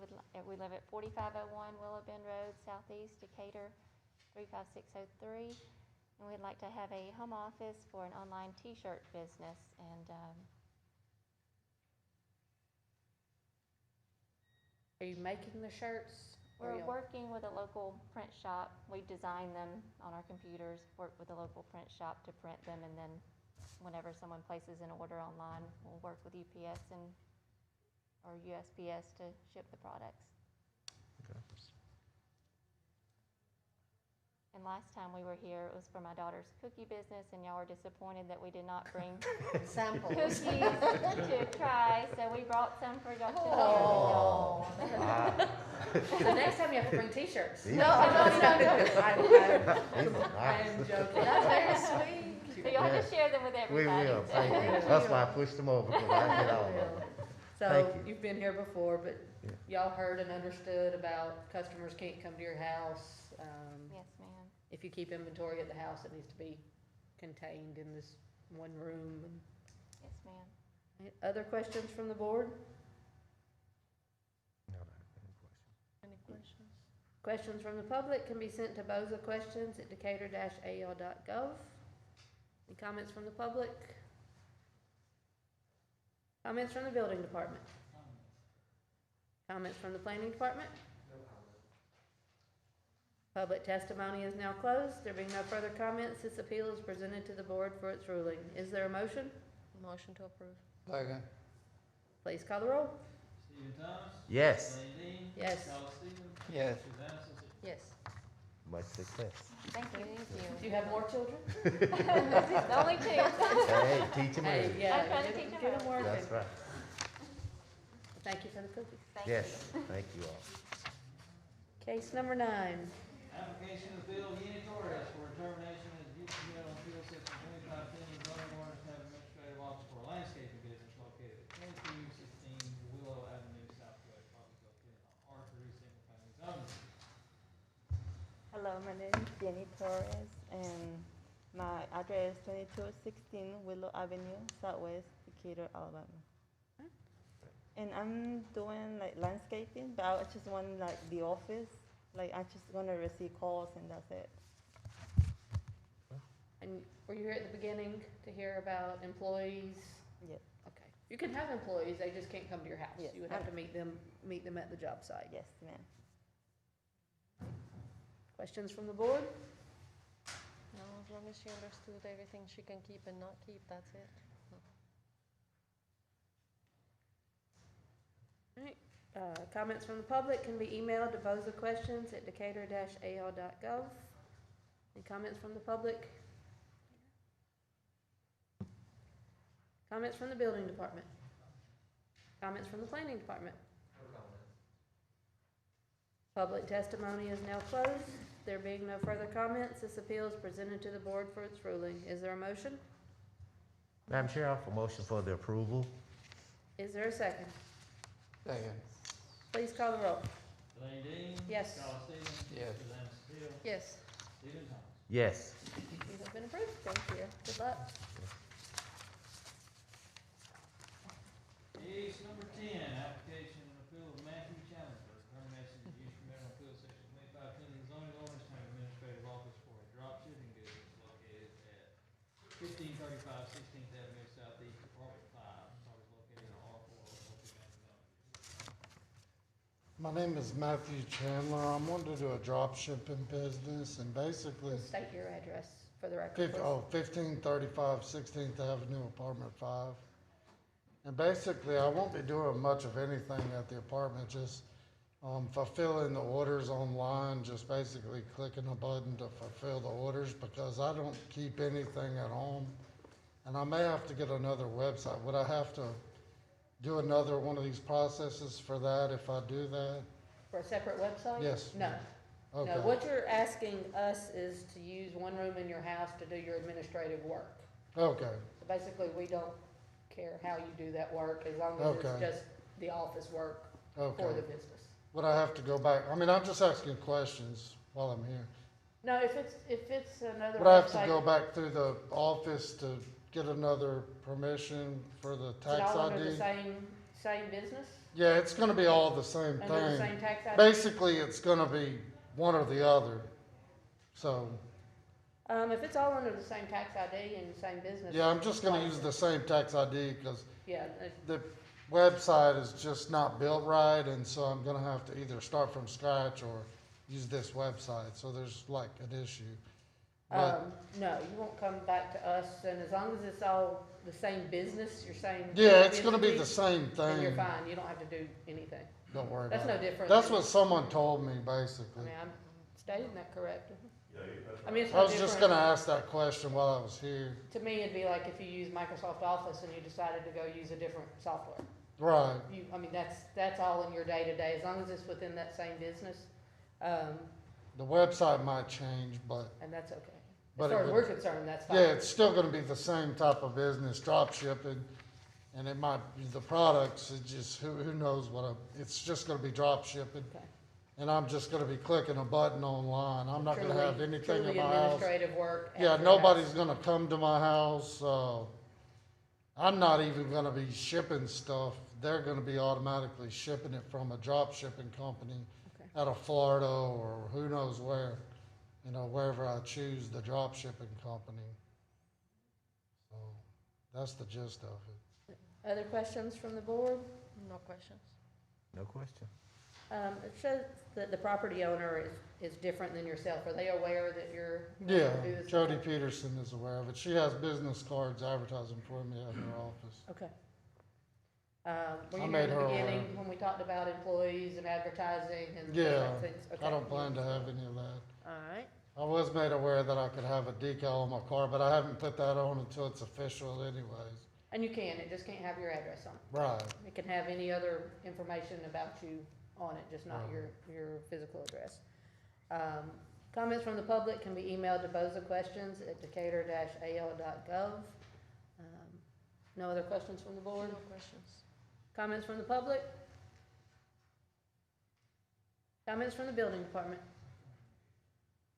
live at 4501 Willow Bend Road, Southeast, Decatur, 35603. And we'd like to have a home office for an online T-shirt business. And Are you making the shirts Or We're y'all- working with a local print shop. We design them on our computers, work with a local print shop to print them, and then whenever someone places an order online, we'll work with UPS or USPS to ship the products. Okay. And last time we were here, it was for my daughter's cookie business, and y'all were disappointed that we did not bring Samples. cookies to try, so we brought some for y'all to share Oh. with y'all. Wow. So next time you have to bring t-shirts. These No, are I'm joking. I These are am nice. joking. That's very sweet. So you'll have Yes. to share them with We everybody. will, so- thank you. That's why I pushed them over, because I hit all of them. So, Thank you. you've been here before, but Yeah. y'all heard and understood about customers can't come to your house. Yes, ma'am. If you keep inventory at the house, it needs to be contained in this one room. Yes, ma'am. Other questions from the board? No, no, any questions? Any questions? Questions from the public can be sent to bozaquestions@decatur-al.gov. Any comments from the public? Comments from the building department? Comments from the planning department? No comment. Public testimony is now closed. There being no further comments, this appeal is presented to the board for its ruling. Is there a motion? Motion to approve. Second. Please call the roll. Stephen Thomas. Yes, Lane Dean. Yes. Charles Stevens. Yes. Susanna Simpson. Yes. much success. Thank you. Do you have more children? Only two. Hey, teach them Hey, early. yeah, I'm trying to get- teach 'em get 'em early. working. That's right. Thank you for the cookies. Thank Yes, you. thank you all. Case number 9. Application of Bill Yenny Torres for termination as use permit on Appeal Section 2510 of the zoning ordinance to have administrative office for a landscaping business located at 2216 Willow Avenue Southwest, property located on R3 single family zoning. Hello, my name is Jenny Torres, and my address is 2216 Willow Avenue, Southwest, Decatur, Alabama. And I'm doing like landscaping, but I just want like the office. Like I just gonna receive calls and that's it. And were you here at the beginning to hear about employees? Yes. Okay. You can have employees, they just can't come to your house. Yes. You would have to meet them at the job site. Yes, ma'am. Questions from the board? No, as long as she understood everything she can keep and not keep, that's it. All right. Comments from the public can be emailed to bozaquestions@decatur-al.gov. Any comments from the public? Comments from the building department? Comments from the planning department? No comments. Public testimony is now closed. There being no further comments, this appeal is presented to the board for its ruling. Is there a motion? Madam Chair, I offer motion for the approval. Is there a second? Second. Please call the roll. Lane Dean. Yes. Charles Stevens. Yes. Susanna Simpson. Yes. Stephen Thomas. Yes. You have been approved. Thank you. Good luck. Case number 10, application and appeal of Matthew Challenger, termination of use permit on Appeal Section 2510 of the zoning ordinance to have administrative office for a drop shipping business located at 1535 16th Avenue Southeast, Apartment 5, property located in R4, multifamily zone. My name is Matthew Chandler. I'm wanting to do a drop shipping business and basically State your address for the record, please. 1535 16th Avenue, Apartment 5. And basically, I won't be doing much of anything at the apartment, just fulfilling the orders online, just basically clicking a button to fulfill the orders because I don't keep anything at home. And I may have to get another website. Would I have to do another one of these processes for that if I do that? For a separate website? Yes. No. Okay. No, what you're asking us is to use one room in your house to do your administrative work. Okay. So basically, we don't care how you do that work, as long as it's Okay. just the office work for Okay. the business. Would I have to go back? I mean, I'm just asking questions while I'm here. No, if it's another Would I have to website, go back through the office to get another permission for the is it tax all under the ID? same business? Yeah, it's gonna be all the same Under the thing. same tax ID? Basically, it's gonna be one or the other. So, If it's all under the same tax ID and the same business. yeah, I'm just gonna use the same tax ID because Yeah, the website is just not built right, and so I'm gonna have to either start from scratch or use this website, so there's like an issue. But, No, you won't come back to us, and as long as it's all the same business, you're saying. yeah, it's gonna be the same Then you're thing, fine, you don't have to do anything. don't worry That's about no it. different. That's than- what someone told me, I basically. mean, I'm stating that correct. Yeah, that's I mean, it's I no was just different. gonna ask that question while I was here. To me, it'd be like if you use Microsoft Office and you decided to go use a different software. Right, I mean, that's all in your day-to-day, as long as it's within that same business, the website might change, but, and that's okay. As But it far as would- we're concerned, that's fine. yeah, it's still gonna be the same type of business, drop shipping. And it might, the products, it just, who knows it's just gonna be drop shipping. Okay. And I'm just gonna be clicking a button online. I'm not gonna have anything in Truly my house. administrative work. at Yeah, your nobody's house. gonna come to my house, I'm not even gonna be shipping stuff. They're gonna be automatically shipping it from a drop shipping company Okay. out of Florida or who knows where, wherever I choose the drop shipping company. So, that's the gist of it. Other questions from the board? No questions. No question. It shows that the property owner is different than yourself. Are they aware that you're? Yeah, gonna do this? Jody Peterson is aware of it. She has business cards advertising for me at her office. Okay. Were I you here made in the her beginning aware. when we talked about employees and advertising and those Yeah, type things? Okay. I don't plan to have any of that. All right. I was made aware that I could have a decal on my car, but I haven't put that on until it's official anyways. And you can, it just can't have your address on it. Right. It can have any other information about you on it, just not your physical address. Comments from the public can be emailed to bozaquestions@decatur-al.gov. No other questions from the board? No questions. Comments from the public? Comments from the building department?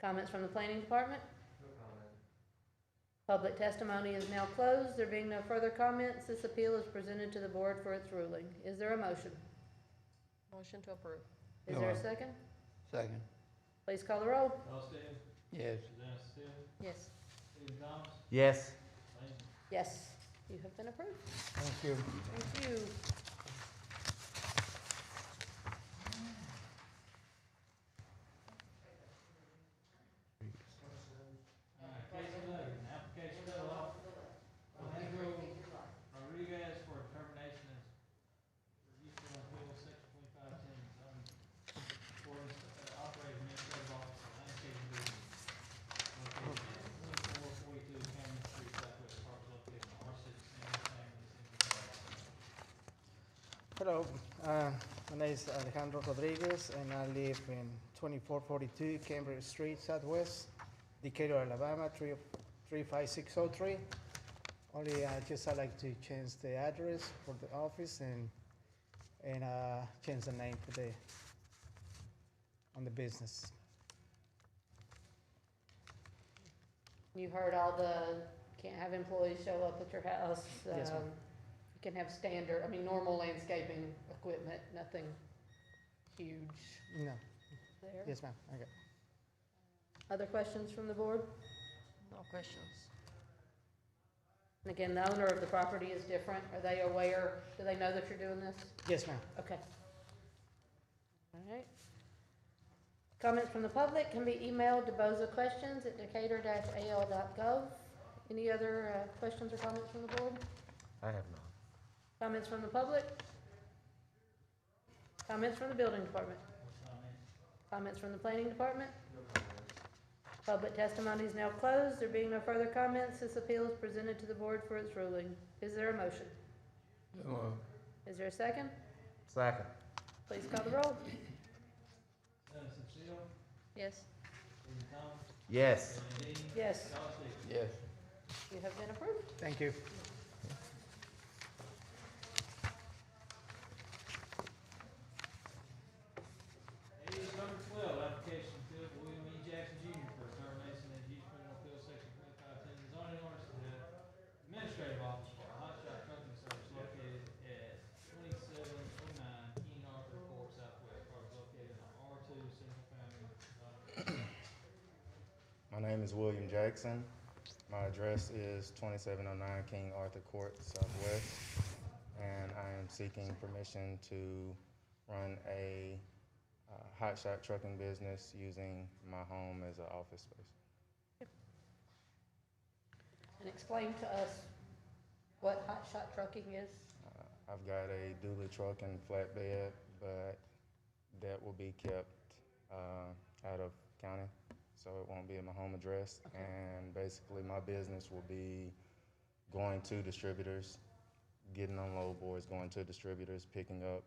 Comments from the planning department? No comment. Public testimony is now closed. There being no further comments, this appeal is presented to the board for its ruling. Is there a motion? Motion to approve. Is there a second? Second. Please call the roll. Austin, Yes. Susanna Still, Yes. Stephen Thomas, Yes. Lane. Yes, you have been approved. Thank you. Thank you. Case 11, application of Alejandro Rodriguez for termination as use of appeal section 2510 zoning ordinance operating administrative office of landscaping business located at 2442 Cameron Street, Southwest, parcel located in R6 single family, single family. Hello, my name is Alejandro Rodriguez, and I live in 2442 Cambridge Street, Southwest, Decatur, Alabama, 35603. Only, I'd like to change the address for the office and change the name for on the business. You heard all can't have employees show up at your house. Yes, ma'am. You can have normal landscaping equipment, nothing huge No, there. yes, ma'am, okay. Other questions from the board? No questions. And again, the owner of the property is different. Are they aware? Do they know that you're doing this? Yes, ma'am. Okay. All right. Comments from the public can be emailed to bozaquestions@decatur-al.gov. Any other questions or comments from the board? I have none. Comments from the public? Comments from the building department? Comments from the planning department? Public testimony is now closed. There being no further comments, this appeal is presented to the board for its ruling. Is there a motion? Is there a second? Second. Please call the roll. Susanna Still, Yes. Stephen Thomas, Yes. Lane Dean, Yes, Austin. Yes. you have been approved. Thank you. Case number 12, application filled by William E. Jackson Jr. for termination as use criminal appeal section 2510 zoning ordinance to have administrative office for a hotshot trucking service located at 2709 King Arthur Court Southwest, parcel located in R2 single family zoning. My name is William Jackson. My address is 2709 King Arthur Court Southwest. and I am seeking permission to run a hotshot trucking business using my home as an office space. And explain to us what hot shot trucking is. I've got a dually truck and flatbed, but that will be kept out of county, so it won't be at my home address. Okay. And basically, my business will be going to distributors, getting on load boards, going to distributors, picking up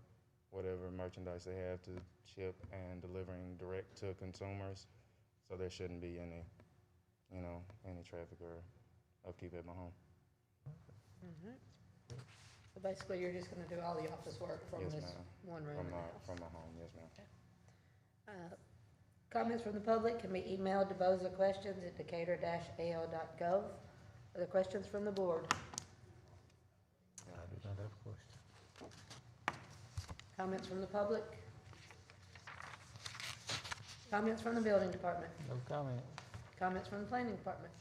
whatever merchandise they have to ship, and delivering direct to consumers. So there shouldn't be any, any traffic or upkeep at my home. Mhm. So basically, you're just gonna do all the office work from Yes, this ma'am. one room in the house? From my home, yes, ma'am. Comments from the public can be emailed to bozaquestions@decatur-al.gov. Other questions from the board? I do not have a question. Comments from the public? Comments from the building department? No comment. Comments from the planning department?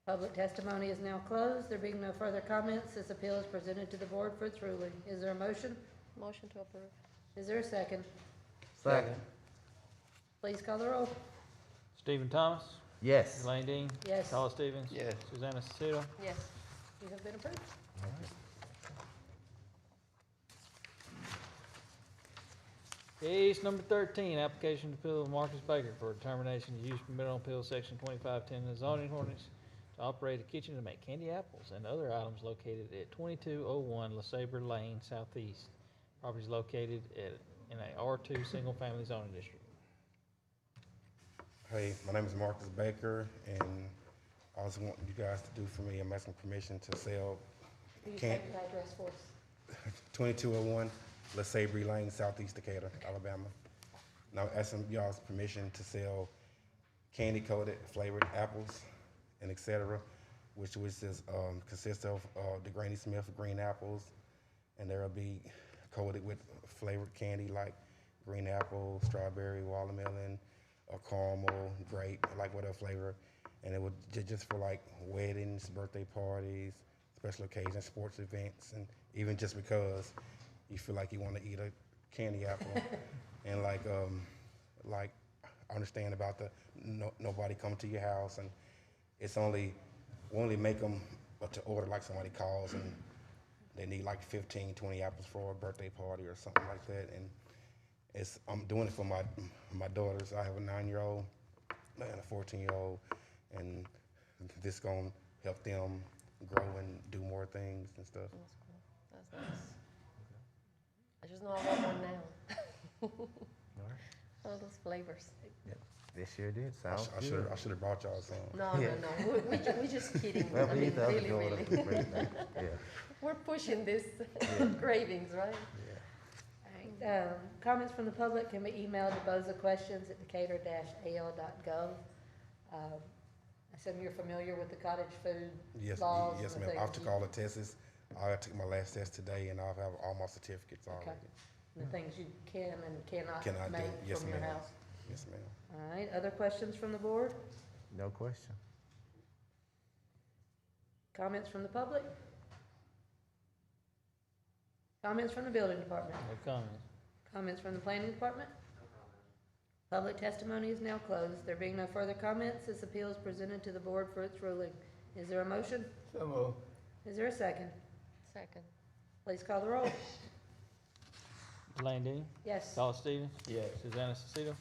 Public testimony is now closed. There being no further comments, this appeal is presented to the board for its ruling. Is there a motion? Motion to approve. Is there a second? Second. Please call the roll. Stephen Thomas, Yes. Elaine Dean, Yes, Paula Stevens, Yes. Susanna Cecil. Yes. you have been approved. Case number 13, application to appeal of Marcus Baker for determination of use permitted on appeal section 2510 of the zoning ordinance to operate a kitchen to make candy apples and other items located at 2201 LeSabre Lane Southeast. Property is located in a R2 single-family zoning district. Hey, my name is Marcus Baker, and I was wanting you guys to do for me, I'm asking permission to sell Will you Can't- take the address for us? 2201 LeSabre Lane, Southeast Decatur, Alabama. And I'm asking y'all's permission to sell candy-coated flavored apples and et cetera, which consists of the Granny Smith green apples, and they'll be coated with flavored candy like green apple, strawberry, watermelon, caramel, grape, like whatever flavor. And it would just for like weddings, birthday parties, special occasions, sports events, and even just because you feel like you want to eat a candy apple. And I understand about the nobody come to your house, and we only make them to order like somebody calls and they need like 15, 20 apples for a birthday party or something like that. And I'm doing it for my daughters. I have a 9-year-old and a 14-year-old, and this gonna help them grow and do more things and stuff. That's cool. That's nice. I just know I want one now. All those flavors. They sure did. I Sounds should good. have brought y'all some. No, Yeah. no. We just kidding. Well, I we mean, need to really, go really. to the break now. Yeah. We're pushing this cravings, right? Comments from the public can be emailed to bozaquestions@decatur-al.gov. I assume you're familiar with the cottage food Yes, laws and yes, the ma'am. things I took all the tests. I took my last test today, and I have all my certificates already. and the things you can and cannot Can I do? make Yes, from your ma'am. house. Yes, ma'am. All right, other questions from the board? No question. Comments from the public? Comments from the building department? No comment. Comments from the planning department? Public testimony is now closed. There being no further comments, this appeal is presented to the board for its ruling. Is there a motion? So moved. Is there a second? Second. Please call the roll. Elaine Dean, Yes. Paula Stevens. Yes. Susanna Cecil,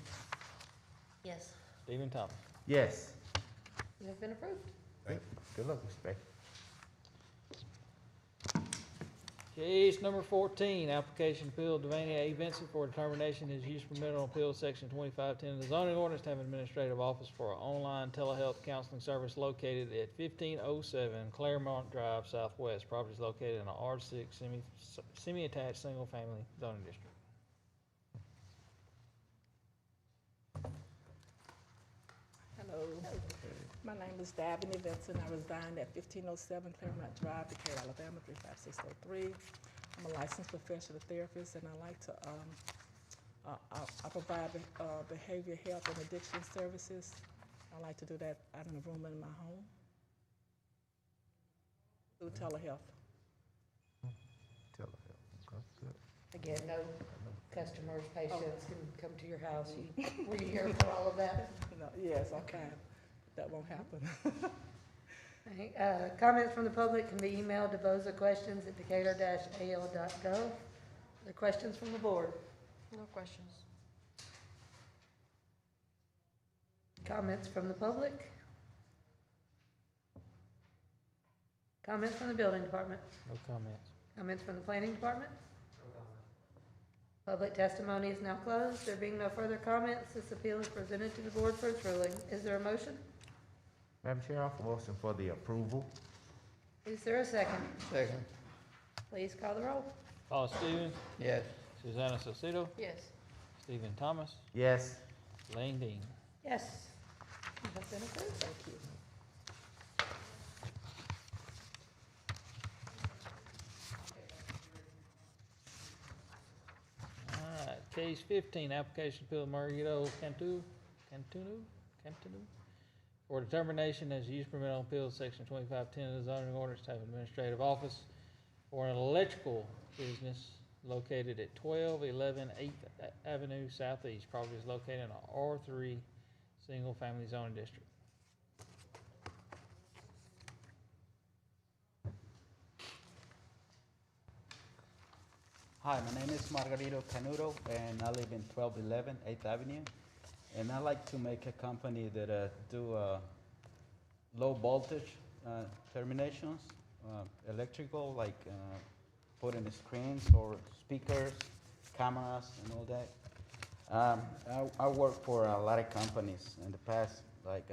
Yes. Stephen Thomas. Yes. You have been approved. Good luck, Mr. Baker. Case number 14, application appeal Devaney A. Vincent for determination his use permitted on appeal section 2510 of the zoning ordinance to have an administrative office for an online telehealth counseling service located at 1507 Claremont Drive Southwest. Property is located in an R6 semi-attached single-family zoning district. Hello, my name is Devaney, Vincent. I reside at 1507 Claremont Drive, Decatur, Alabama, 35603. I'm a licensed professional therapist, and I like to, I provide behavior health and addiction services. I like to do that out in a room in my home through telehealth. Again, no customers, patients can come to your house. Were you here for all of that? No, yes, okay. That won't happen. Comments from the public can be emailed to bozaquestions@decatur-al.gov. Are there questions from the board? No questions. Comments from the public? Comments from the building department? No comments. Comments from the planning department? Public testimony is now closed. There being no further comments, this appeal is presented to the board for its ruling. Is there a motion? Madam Chair, I offer motion for the approval. Is there a second? Second. Please call the roll. Paul Stevens, Yes. Susanna Salcido, Yes. Stephen Thomas, Yes. Lane Dean. Yes. You have been approved. Thank you. All right, case 15, application appeal of Margarito Cantunu for determination as use permit on appeal, section 2510 of the zoning ordinance to have administrative office for an electrical business located at 1211 8th Avenue Southeast. Property is located in an R3 single-family zoning district. Hi, my name is Margarito Canuto, and I live in 1211 8th Avenue. And I like to make a company that do low voltage terminations, electrical, like putting the screens or speakers, cameras, and all that. I work for a lot of companies in the past, like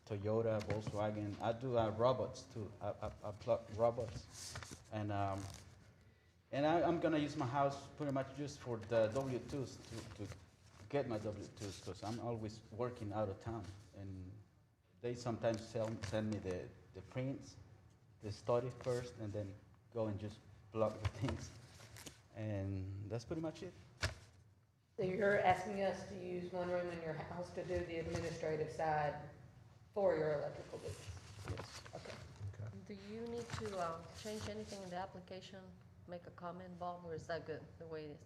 Toyota, Volkswagen. I do robots too. I plug robots, and I'm gonna use my house pretty much just for the W-2s to get my W-2s, because I'm always working out of town, and they sometimes send me the prints, the study first, and then go and just plug the things, and that's pretty much it. So you're asking us to use one room in your house to do the administrative side for your electrical business? Yes. Okay. Do you need to change anything in the application, make a comment, Bob, or is that good, the way it is?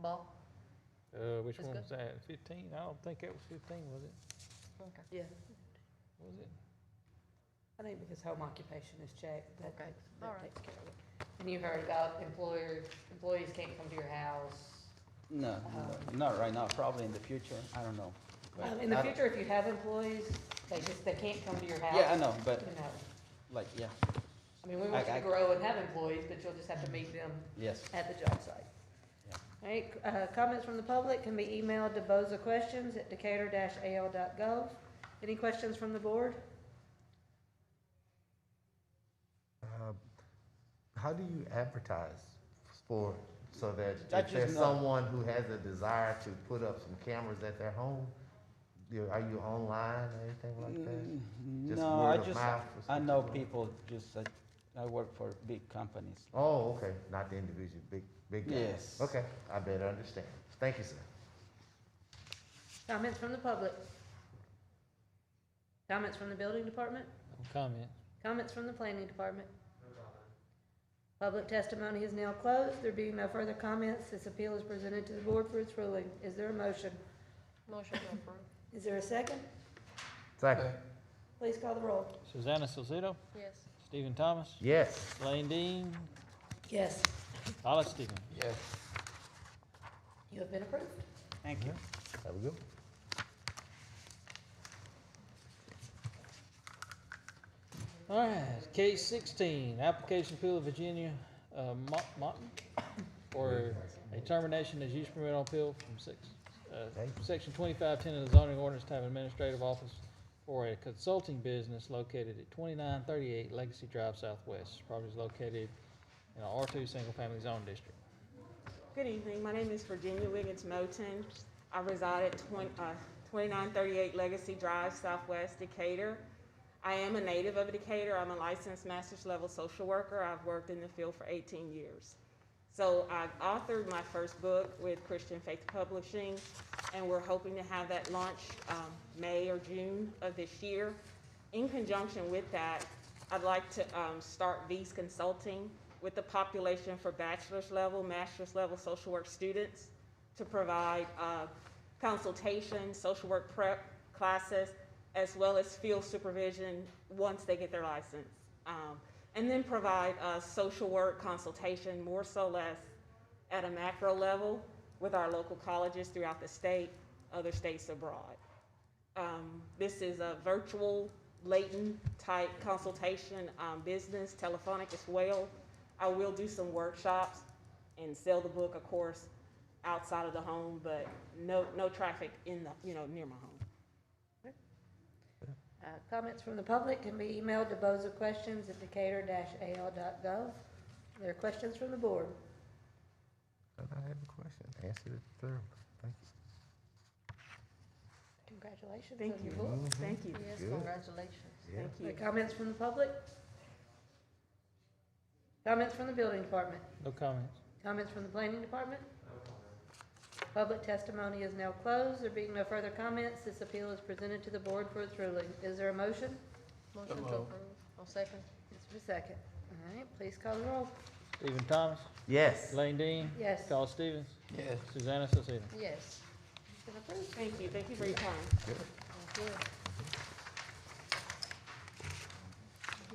Bob? Which It's one good. was that, 15? I don't think it was 15, was it? Okay. Yeah, Was it? I think because home occupation is checked, that Okay. takes, All that right. takes care of it. And you heard about employees can't come to your house. No, not right now, probably in the future, I don't know. But In the I don't- future, if you have employees, they can't come to your house. Yeah, I know, but You know, like, yeah, I mean, we want you to grow and have employees, but you'll just have to meet them yes. at the job site. Yeah. All right, comments from the public can be emailed to bozaquestions@decatur-al.gov. Any questions from the board? How do you advertise for, so that I if just there's know. someone who has a desire to put up some cameras at their home, are you online or anything like that? Just No, word of mouth or I know something? people, just, I work for big companies. Oh, okay, not the individual, big guys. Yes. Okay, I better understand. Thank you, sir. Comments from the public? Comments from the building department? No comment. Comments from the planning department? Public testimony is now closed. There being no further comments, this appeal is presented to the board for its ruling. Is there a motion? Motion to approve. Is there a second? Second. Please call the roll. Susanna Salcido, Yes. Stephen Thomas, Yes. Lane Dean, Yes. Hollis Stevens. Yes. You have been approved. Thank you. There we go. All right, case 16, application appeal of Virginia Martin for a termination as use permit on appeal from section 2510 of the zoning ordinance to have an administrative office for a consulting business located at 2938 Legacy Drive Southwest. Property is located in an R2 single-family zone district. Good evening. My name is Virginia Wiggins Moten. I reside at 2938 Legacy Drive Southwest, Decatur. I am a native of Decatur. I'm a licensed master's level social worker. I've worked in the field for 18 years. So I've authored my first book with Christian Faith Publishing, and we're hoping to have that launch May or June of this year. In conjunction with that, I'd like to start V's Consulting, with the population for bachelor's level, master's level social work students to provide consultation, social work prep classes, as well as field supervision once they get their license. And then provide social work consultation, more so less at a macro level with our local colleges throughout the state, other states abroad. This is a virtual, latent type consultation, business, telephonic as well. I will do some workshops and sell the book, of course, outside of the home, but no traffic in the, near my home. Comments from the public can be emailed to bozaquestions@decatur-al.gov. There are questions from the board. I have a question. Answer it thoroughly. Thank you. Congratulations Thank on you. your book. Thank you. Yes, Good. congratulations. Yeah. Thank you. Comments from the public? Comments from the building department? No comments. Comments from the planning department? Public testimony is now closed. There being no further comments, this appeal is presented to the board for its ruling. Is there a motion? Motion to approve. I'll second. Is there a second? All right, please call the roll. Stephen Thomas, Yes. Lane Dean, Yes. Carl Stevens, Yes. Susanna Cecil. Yes. Been approved. Thank you. Thank you for your time. Thank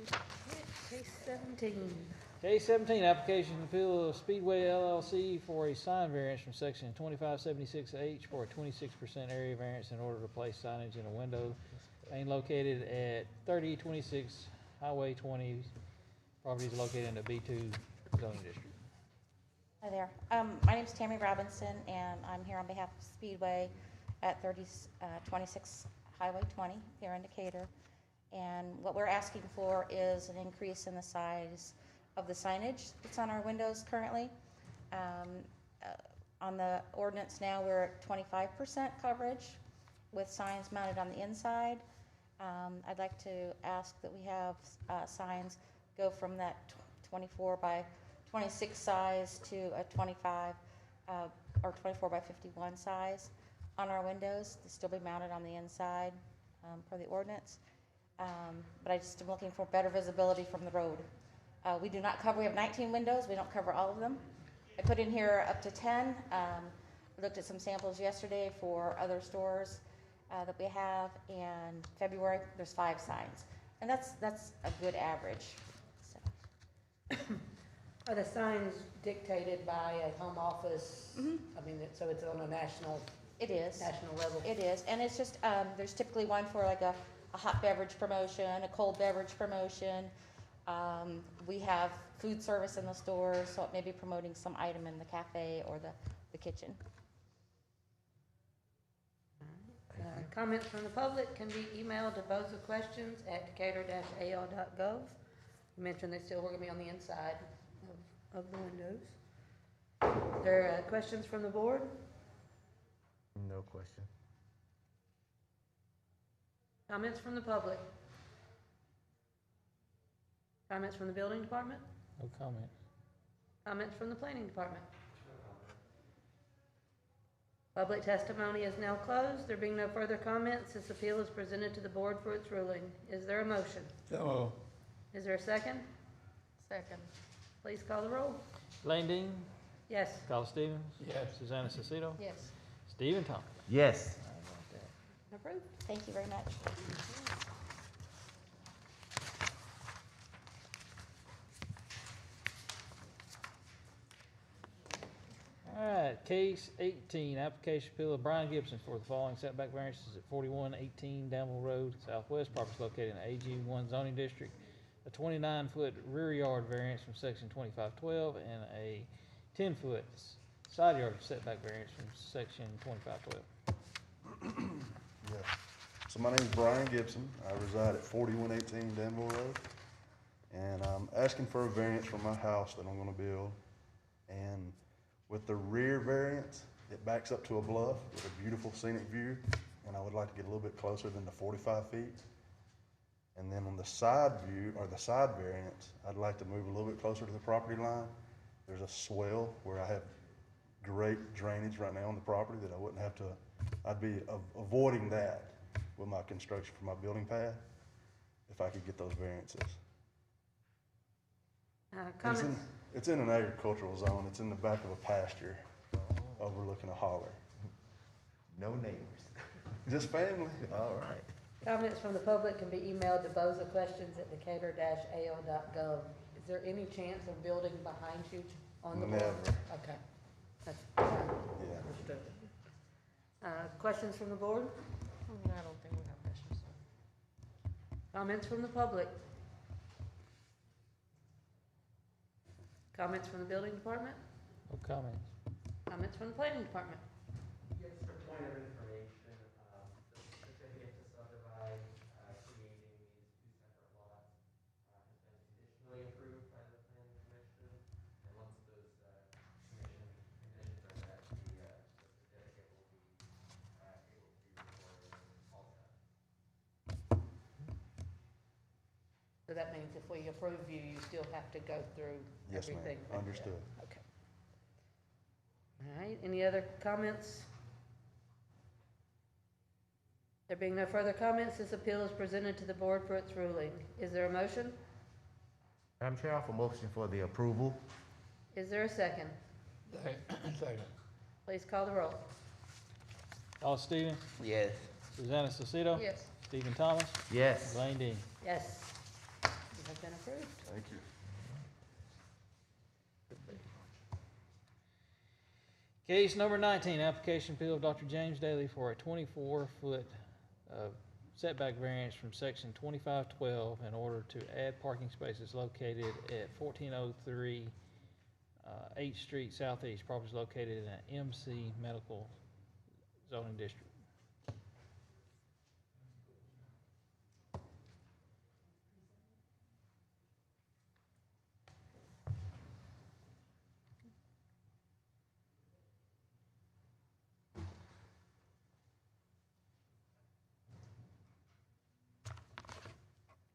you. Case 17. Case 17, application appeal of Speedway LLC for a sign variance from section 2576H for a 26% area variance in order to place signage in a window being located at 3026 Highway 20. Property is located in the B2 zoning district. Hi there. My name is Tammy Robinson, and I'm here on behalf of Speedway at 26 Highway 20 here in Decatur. And what we're asking for is an increase in the size of the signage that's on our windows currently. On the ordinance now, we're at 25% coverage with signs mounted on the inside. I'd like to ask that we have signs go from that 24 by 26 size to a 25 or 24 by 51 size on our windows. They still be mounted on the inside per the ordinance. But I just am looking for better visibility from the road. We do not cover, we have 19 windows, we don't cover all of them. I put in here up to 10. We looked at some samples yesterday for other stores that we have. In February, there's 5 signs. And that's a good average. So. Are the signs dictated by a home office? Mm-hmm. I mean, so it's on a national level? It is, and it's just, there's typically one for like a hot beverage promotion, a cold beverage promotion. We have food service in the stores, so it may be promoting some item in the cafe or the kitchen. Comments from the public can be emailed to bozaquestions@decatur-al.gov. You mentioned they still were going to be on the inside of the windows. There are questions from the board? No question. Comments from the public? Comments from the building department? No comment. Comments from the planning department? Public testimony is now closed. There being no further comments, this appeal is presented to the board for its ruling. Is there a motion? So. Is there a second? Second. Please call the roll. Lane Dean, Yes. Carl Stevens, Yes. Susanna Cecil, Yes. Stephen Thomas. Yes. Approved. Thank you very much. All right, case 18, application appeal of Brian Gibson for the following setback variances at 4118 Danville Road, Southwest. Property is located in the AG1 zoning district. A 29-foot rear yard variance from section 2512 and a 10-foot side yard setback variance from section 2512. Yeah. So my name is Brian Gibson. I reside at 4118 Danville Road. And I'm asking for a variance for my house that I'm gonna build. And with the rear variance, it backs up to a bluff with a beautiful scenic view. And I would like to get a little bit closer than the 45 feet. And then on the side view, or the side variance, I'd like to move a little bit closer to the property line. There's a swell where I have great drainage right now on the property that I wouldn't have to, I'd be avoiding that with my construction for my building pad if I could get those variances. Comments? It's in an agricultural zone. It's in the back of a pasture overlooking a holler. No neighbors. Just family. All right. Comments from the public can be emailed to bozaquestions@decatur-al.gov. Is there any chance of building behind you on the board? Never. Okay. That's fine. Yeah. Understood. Questions from the board? I don't think we have questions. Comments from the public? Comments from the building department? No comments. Comments from the planning department? Yes, for point of information, the certificate to subdivide, creating these two separate lots, has been conditionally approved by the planning commission. And once those, conditions are met, the certificate will be, able to be recorded and all set. So that means if we approve you, you still have to go through Yes, ma'am. everything. Understood. Okay. All right, any other comments? There being no further comments, this appeal is presented to the board for its ruling. Is there a motion? Madam Chair, I offer motion for the approval. Is there a second? Second. Please call the roll. Alice Stevens, Yes. Susanna Sosito. Yes. Stephen Thomas, Yes. Blaine Dean. Yes. You have been approved. Thank you. Case number 19, application appeal of Dr. James Daly for a 24-foot setback variance from section 2512 in order to add parking spaces located at 1403 8th Street Southeast. Property is located in an MC medical zoning district.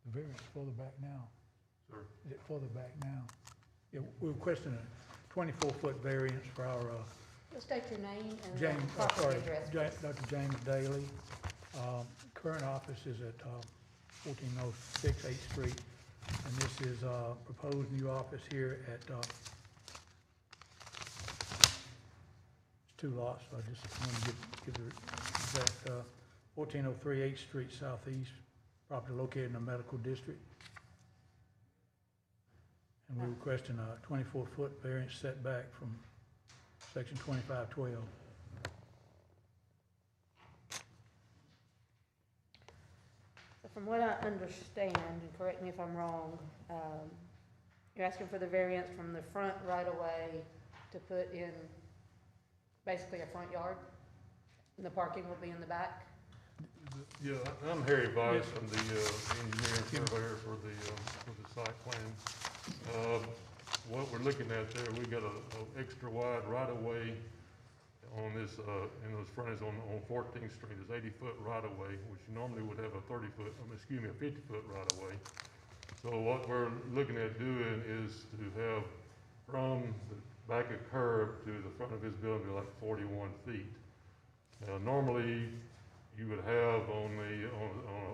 The variance further back now. Sir. Is it further back now? Yeah, we're requesting a 24-foot variance for our, Just state your name and James, property address. Dr. James Daly. Current office is at 1406 8th Street, and this is proposed new office here at, it's two lots, so I just want to give the exact, 1403 8th Street Southeast, property located in the medical district. And we're requesting a 24-foot variance setback from section 2512. So from what I understand, and correct me if I'm wrong, you're asking for the variance from the front right-of-way to put in basically a front yard? And the parking will be in the back? Yeah, I'm Harry Vice, I'm the engineer and surveyor for the site plan. What we're looking at there, we got a extra wide right-of-way on this, in those frontages on 14th Street, is 80-foot right-of-way, which you normally would have a 50-foot right-of-way. So what we're looking at doing is to have from the back of curb to the front of his building be like 41 feet. Now, normally, you would have on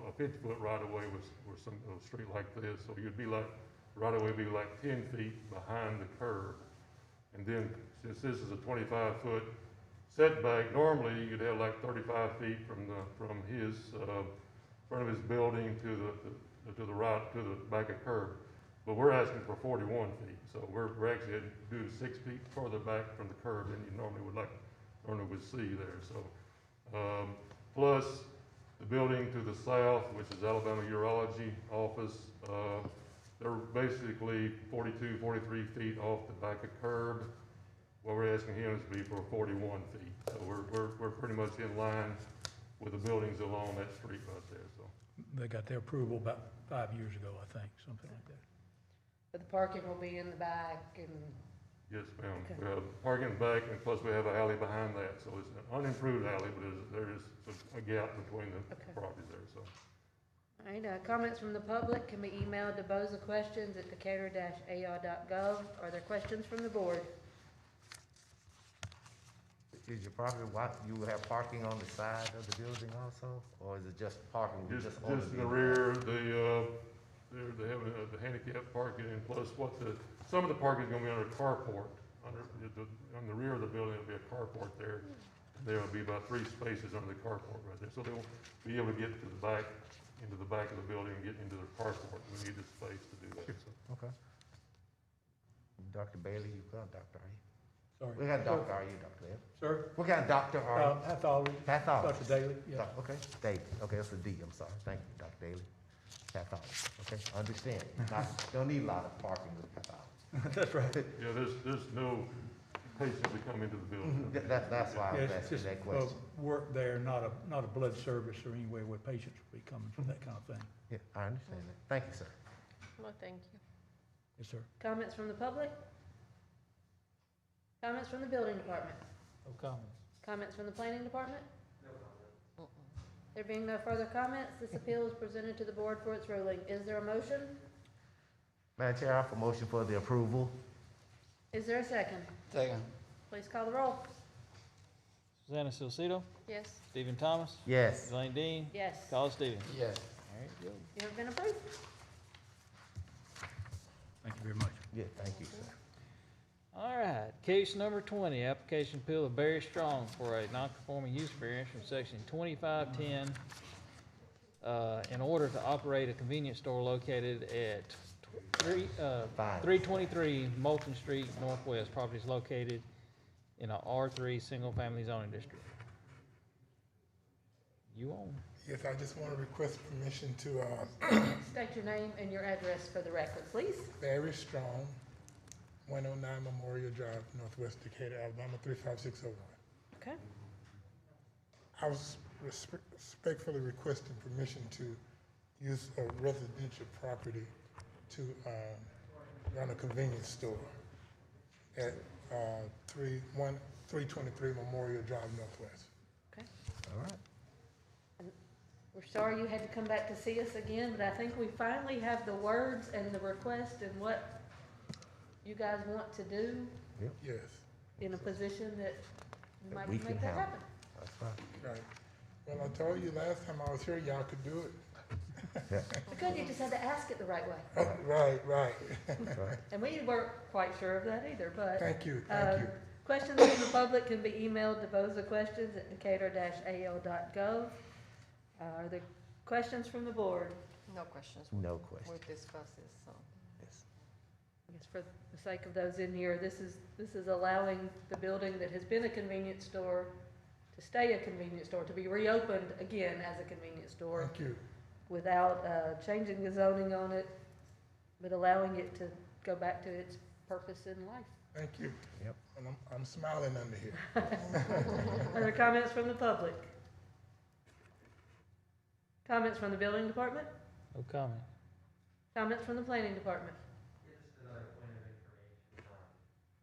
a 50-foot right-of-way with some a street like this, so you'd be like, right-of-way would be like 10 feet behind the curb. And then, since this is a 25-foot setback, normally you'd have like 35 feet from his front of his building to the back of curb. But we're asking for 41 feet, so we're actually doing 6 feet further back from the curb than you normally would see there. So, plus the building to the south, which is Alabama Urology Office, they're basically 42, 43 feet off the back of curb. What we're asking him is to be for 41 feet. So we're pretty much in line with the buildings along that street right there, so. They got their approval about 5 years ago, I think, something like that. But the parking will be in the back and? Yes, ma'am. Okay. We have parking in the back, and plus we have an alley behind that, so it's an unimproved alley, but there is a gap between the properties there, so. All right, comments from the public can be emailed to bozaquestions@decatur-al.gov. Are there questions from the board? Is your property, you will have parking on the side of the building also? Or is it just parking? Just on in the rear, they're having the handicap parking, and plus some of the parking is gonna be under a carport. On the rear of the building, there'll be a carport there. There will be about 3 spaces under the carport right there, so they'll be able to get to the back, into the back of the building and get into the carport. We need the space to do that, so. Okay. Dr. Bailey, you got Dr. Are you? Sorry. What kind of doctor are you, Dr. Ed? Sir? What kind of doctor are you? Pathology. Pathologist. Dr. Daly, yeah. Okay, Daly. Okay, that's a D, I'm sorry. Thank you, Dr. Daly. Pathologist, okay, understand. Don't need a lot of parking with pathology. That's right. Yeah, there's no patients that come into the building. That's why I was Yes, asking just, that question. work there, not a blood service or anywhere where patients will be coming for that kind of thing. Yeah, I understand that. Thank you, sir. Well, thank you. Yes, sir. Comments from the public? Comments from the building department? No comments. Comments from the planning department? No comments. There being no further comments, this appeal is presented to the board for its ruling. Is there a motion? Madam Chair, I offer motion for the approval. Is there a second? Second. Please call the roll. Susanna Salcedo, Yes. Stephen Thomas, Yes. Elaine Dean, Yes. Carl Stevens. Yes. All right, go. You have been approved. Thank you very much. Yeah, thank you, sir. All right, case number 20, application appeal of Barry Strong for a non-conforming use variance from section 2510 in order to operate a convenience store located at 323 Moulton Street Northwest. Property is located in a R3 single-family zoning district. You own. Yes, I just want to request permission to, State your name and your address for the record, please. Barry Strong, 109 Memorial Drive, Northwest Decatur, Alabama, 35601. Okay. I was respectfully requesting permission to use a residential property to run a convenience store at 323 Memorial Drive, Northwest. Okay. All right. We're sorry you had to come back to see us again, but I think we finally have the words and the request and what you guys want to do Yep. Yes, in a position that you might We make can that handle. happen. That's right. right. Well, I told you last time I was here, y'all could do it. Because you just had to ask it the right way. Right. Right. And we weren't quite sure of that either, but. Thank you, thank you. Questions from the public can be emailed to bozaquestions@decatur-ao.gov. Are there questions from the board? No questions. No question. We've discussed this, so. Yes. I guess for the sake of those in here, this is allowing the building that has been a convenience store to stay a convenience store, to be reopened again as a convenience store. Thank you. Without changing the zoning on it, but allowing it to go back to its purpose in life. Thank you. Yep. And I'm smiling under here. Other comments from the public? Comments from the building department? No comment. Comments from the planning department? Just another point of information.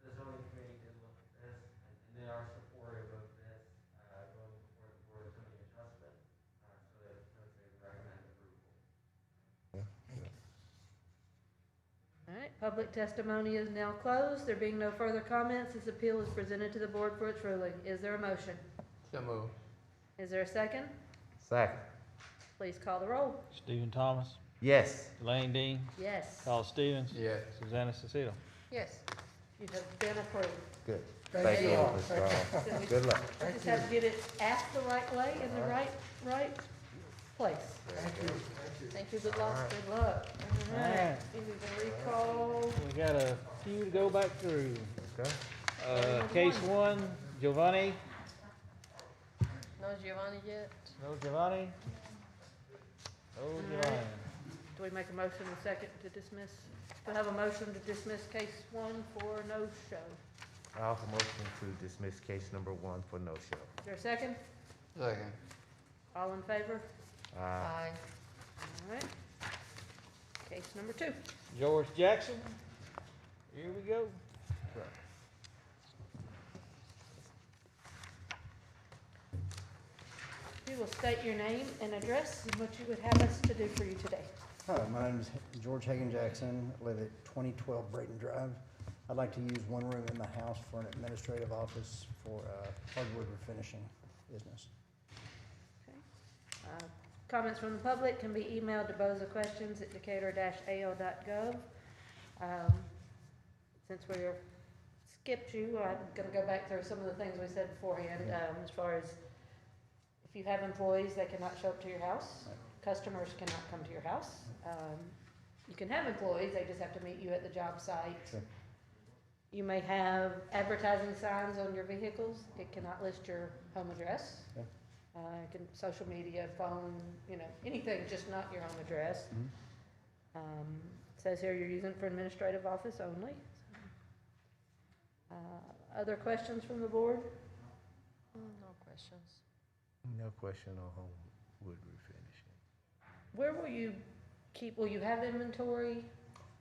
The zoning committee did look at this, and they are supportive of this going before the board of zoning adjustment, so that they recommend approval. All right, public testimony is now closed. There being no further comments, this appeal is presented to the board for its ruling. Is there a motion? So moved. Is there a second? Second. Please call the roll. Stephen Thomas, Yes. Elaine Dean, Yes, Carl Stevens, Yes. Susanna Salcedo. Yes. you have been approved. Good. Thank Thank you, you all. Mr. Strong. Good luck. We just have to get it asked the right way in the right place. Thank you, thank you. Thank you, good luck, good luck. All All right, right. we need to recall. We got a few to go back through. Okay. Case 1, Giovanni. No Giovanni yet? No Giovanni. No Giovanni. Do we make a motion and second to dismiss? Do I have a motion to dismiss case 1 for no show? I offer motion to dismiss case number 1 for no show. Is there a second? Second. All in favor? Aye. All right. Case number 2. George Jackson. Here we go. You will state your name and address and what you would have us to do for you today. Hi, my name is George Hagan Jackson. I live at 2012 Brayton Drive. I'd like to use one room in the house for an administrative office for hardwood refinishing business. Comments from the public can be emailed to bozaquestions@decatur-al.gov. Since we're skipped you, I'm gonna go back through some of the things we said beforehand, as far as if you have employees that cannot show up to your house, customers cannot come to your house. You can have employees, they just have to meet you at the job site. Sure. You may have advertising signs on your vehicles, it cannot list your home address. Okay. Social media, phone, anything, just not your home address. Says here you're using it for administrative office only. Other questions from the board? No questions. No question on home wood refinishing. Where will you will you have inventory?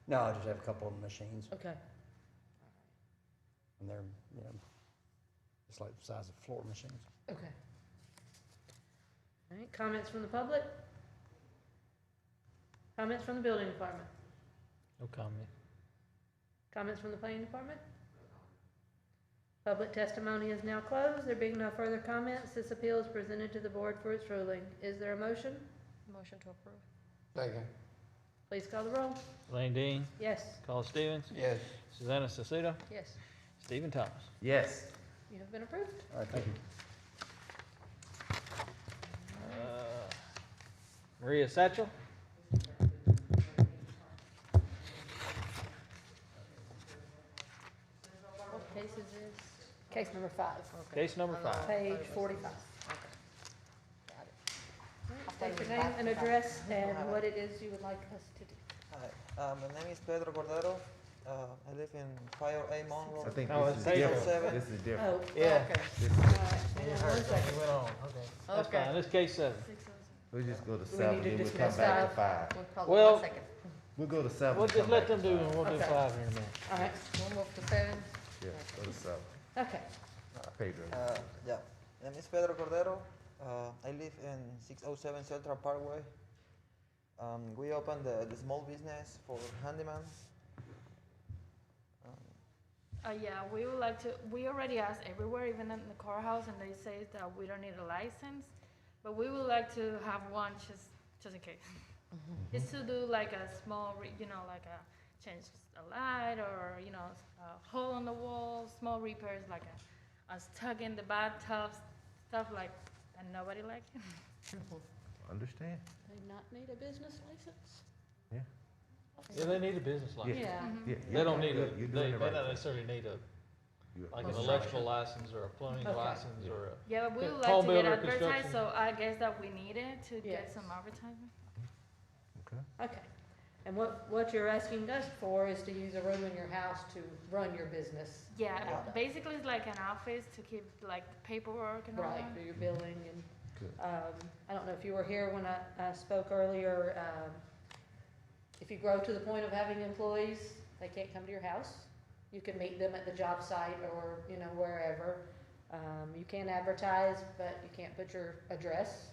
No, I just have a couple of machines, Okay. and they're, it's like the size of floor machines. Okay. All right, comments from the public? Comments from the building department? No comment. Comments from the planning department? Public testimony is now closed. There being no further comments, this appeal is presented to the board for its ruling. Is there a motion? Motion to approve. Second. Please call the roll. Elaine Dean, Yes, Carl Stevens, Yes. Susanna Saucedo, Yes. Stephen Thomas. Yes. you have been approved. All right, thank you. Maria Satchel. What case is this? Case number 5. Case number 5. Page 45. Got it. State your name and address and what it is you would like us to do. Hi, my name is Pedro Cordero. I live in 508 Monroe. I think Oh, this it's is different. Pedro. This is different. Oh, Yeah. okay. This All is- right, hang on 1 second. Went on, okay. That's Okay. fine, this case 7. We'll just go to We 7, need to then we'll come dismiss back to 5. 5. We'll call it Well- 1 second. We'll go to 7. We'll come just let back them to do, 5. and we'll do Okay. 5 here in a minute. All right, We'll move to 7. Yeah, go to 7. okay. Pedro. Yeah, my name is Pedro Cordero. I live in 607 Central Parkway. We opened the small business for handyman. Yeah, we would like to, we already asked everywhere, even in the courthouse, and they say that we don't need a license, but we would like to have one just in case. Just to do like a small, like a change a light or, a hole in the wall, small repairs, like a stuck in the bathtub, stuff like, and nobody likes it. Understand? They not need a business license? Yeah, they need a business license. Yeah. Yeah, They don't need you're doing they the may right not thing. necessarily need like an Okay. electrical license or a plumbing Okay. license or a. Yeah, but we would Home like to get builder advertised, construction. so I guess that we need it to get Yes. some advertisement. Okay. And what you're asking us for is to use a room in your house to run your business. Yeah, out of. basically it's like an office to keep like paperwork and all Right, that. for your billing and, Good. I don't know if you were here when I spoke earlier, if you grow to the point of having employees, they can't come to your house. You can meet them at the job site or, wherever. You can advertise, but you can't put your address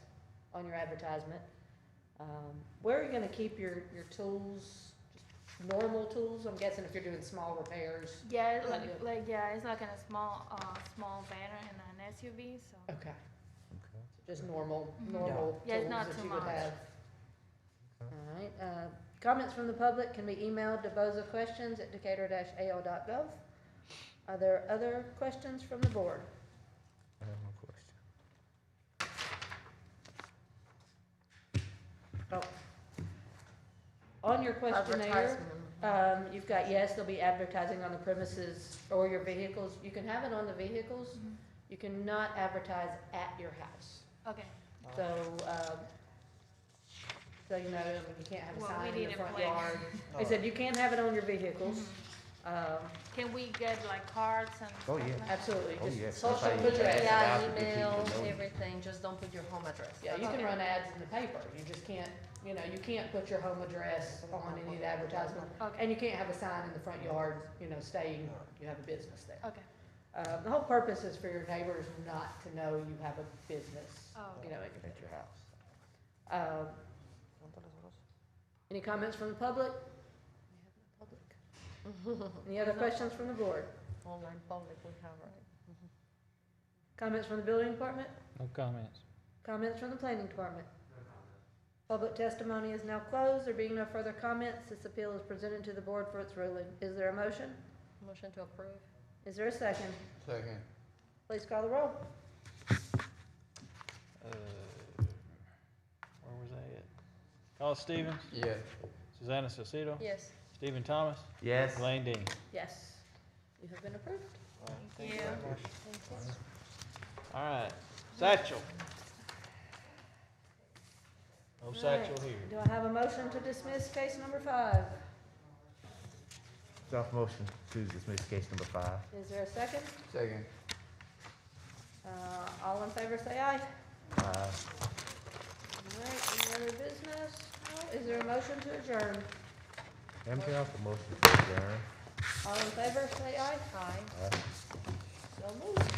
on your advertisement. Where are you gonna keep your tools? Just normal tools? I'm guessing if you're doing small repairs. Yeah, it's it's like in a small van in an SUV, so. Okay. Just normal Yeah, it's tools not that too you would much. have. All right, comments from the public can be emailed to bozaquestions@decatur-al.gov. Are there other questions from the board? I have no question. Oh. On your questionnaire, you've got, yes, there'll be advertising on the premises or your vehicles. You can have it on the vehicles. You cannot advertise at your house. Okay. So, you can't have a Well, we sign in need the a front plan. yard. I said, you can't have it on your vehicles. Can we get like cards and? Oh, stuff yeah. like that? Absolutely, Oh, just yes. social That's how you address. ask Yeah, about it, the people email, know. everything, just don't put your home address. Yeah, you can Okay. run ads in the paper, you just can't, you can't put your home address on any of the advertisement. Okay. And you can't have a sign in the front yard, stating you have a business there. Okay. The whole purpose is for your neighbors not to know you have a business, Oh, okay. at your house. Any comments from the public? Any other questions from the board? Online public we have, right? Comments from the building department? No comments. Comments from the planning department? Public testimony is now closed. There being no further comments, this appeal is presented to the board for its ruling. Is there a motion? Motion to approve. Is there a second? Second. Please call the roll. Where was that at? Carl Stevens? Yeah. Susanna Salcido? Yes. Stephen Thomas? Yes. Elaine Dean? Yes. You have been approved. Thank you very much. All right, Satchel. No Satchel Right. here. Do I have a motion to dismiss case number 5? Self motion to dismiss case number 5. Is there a second? Second. All in favor say aye. Aye. All right, any other business? No. Is there a motion to adjourn? MPL for motion to adjourn. All in favor say aye. Aye. Aye. So moved.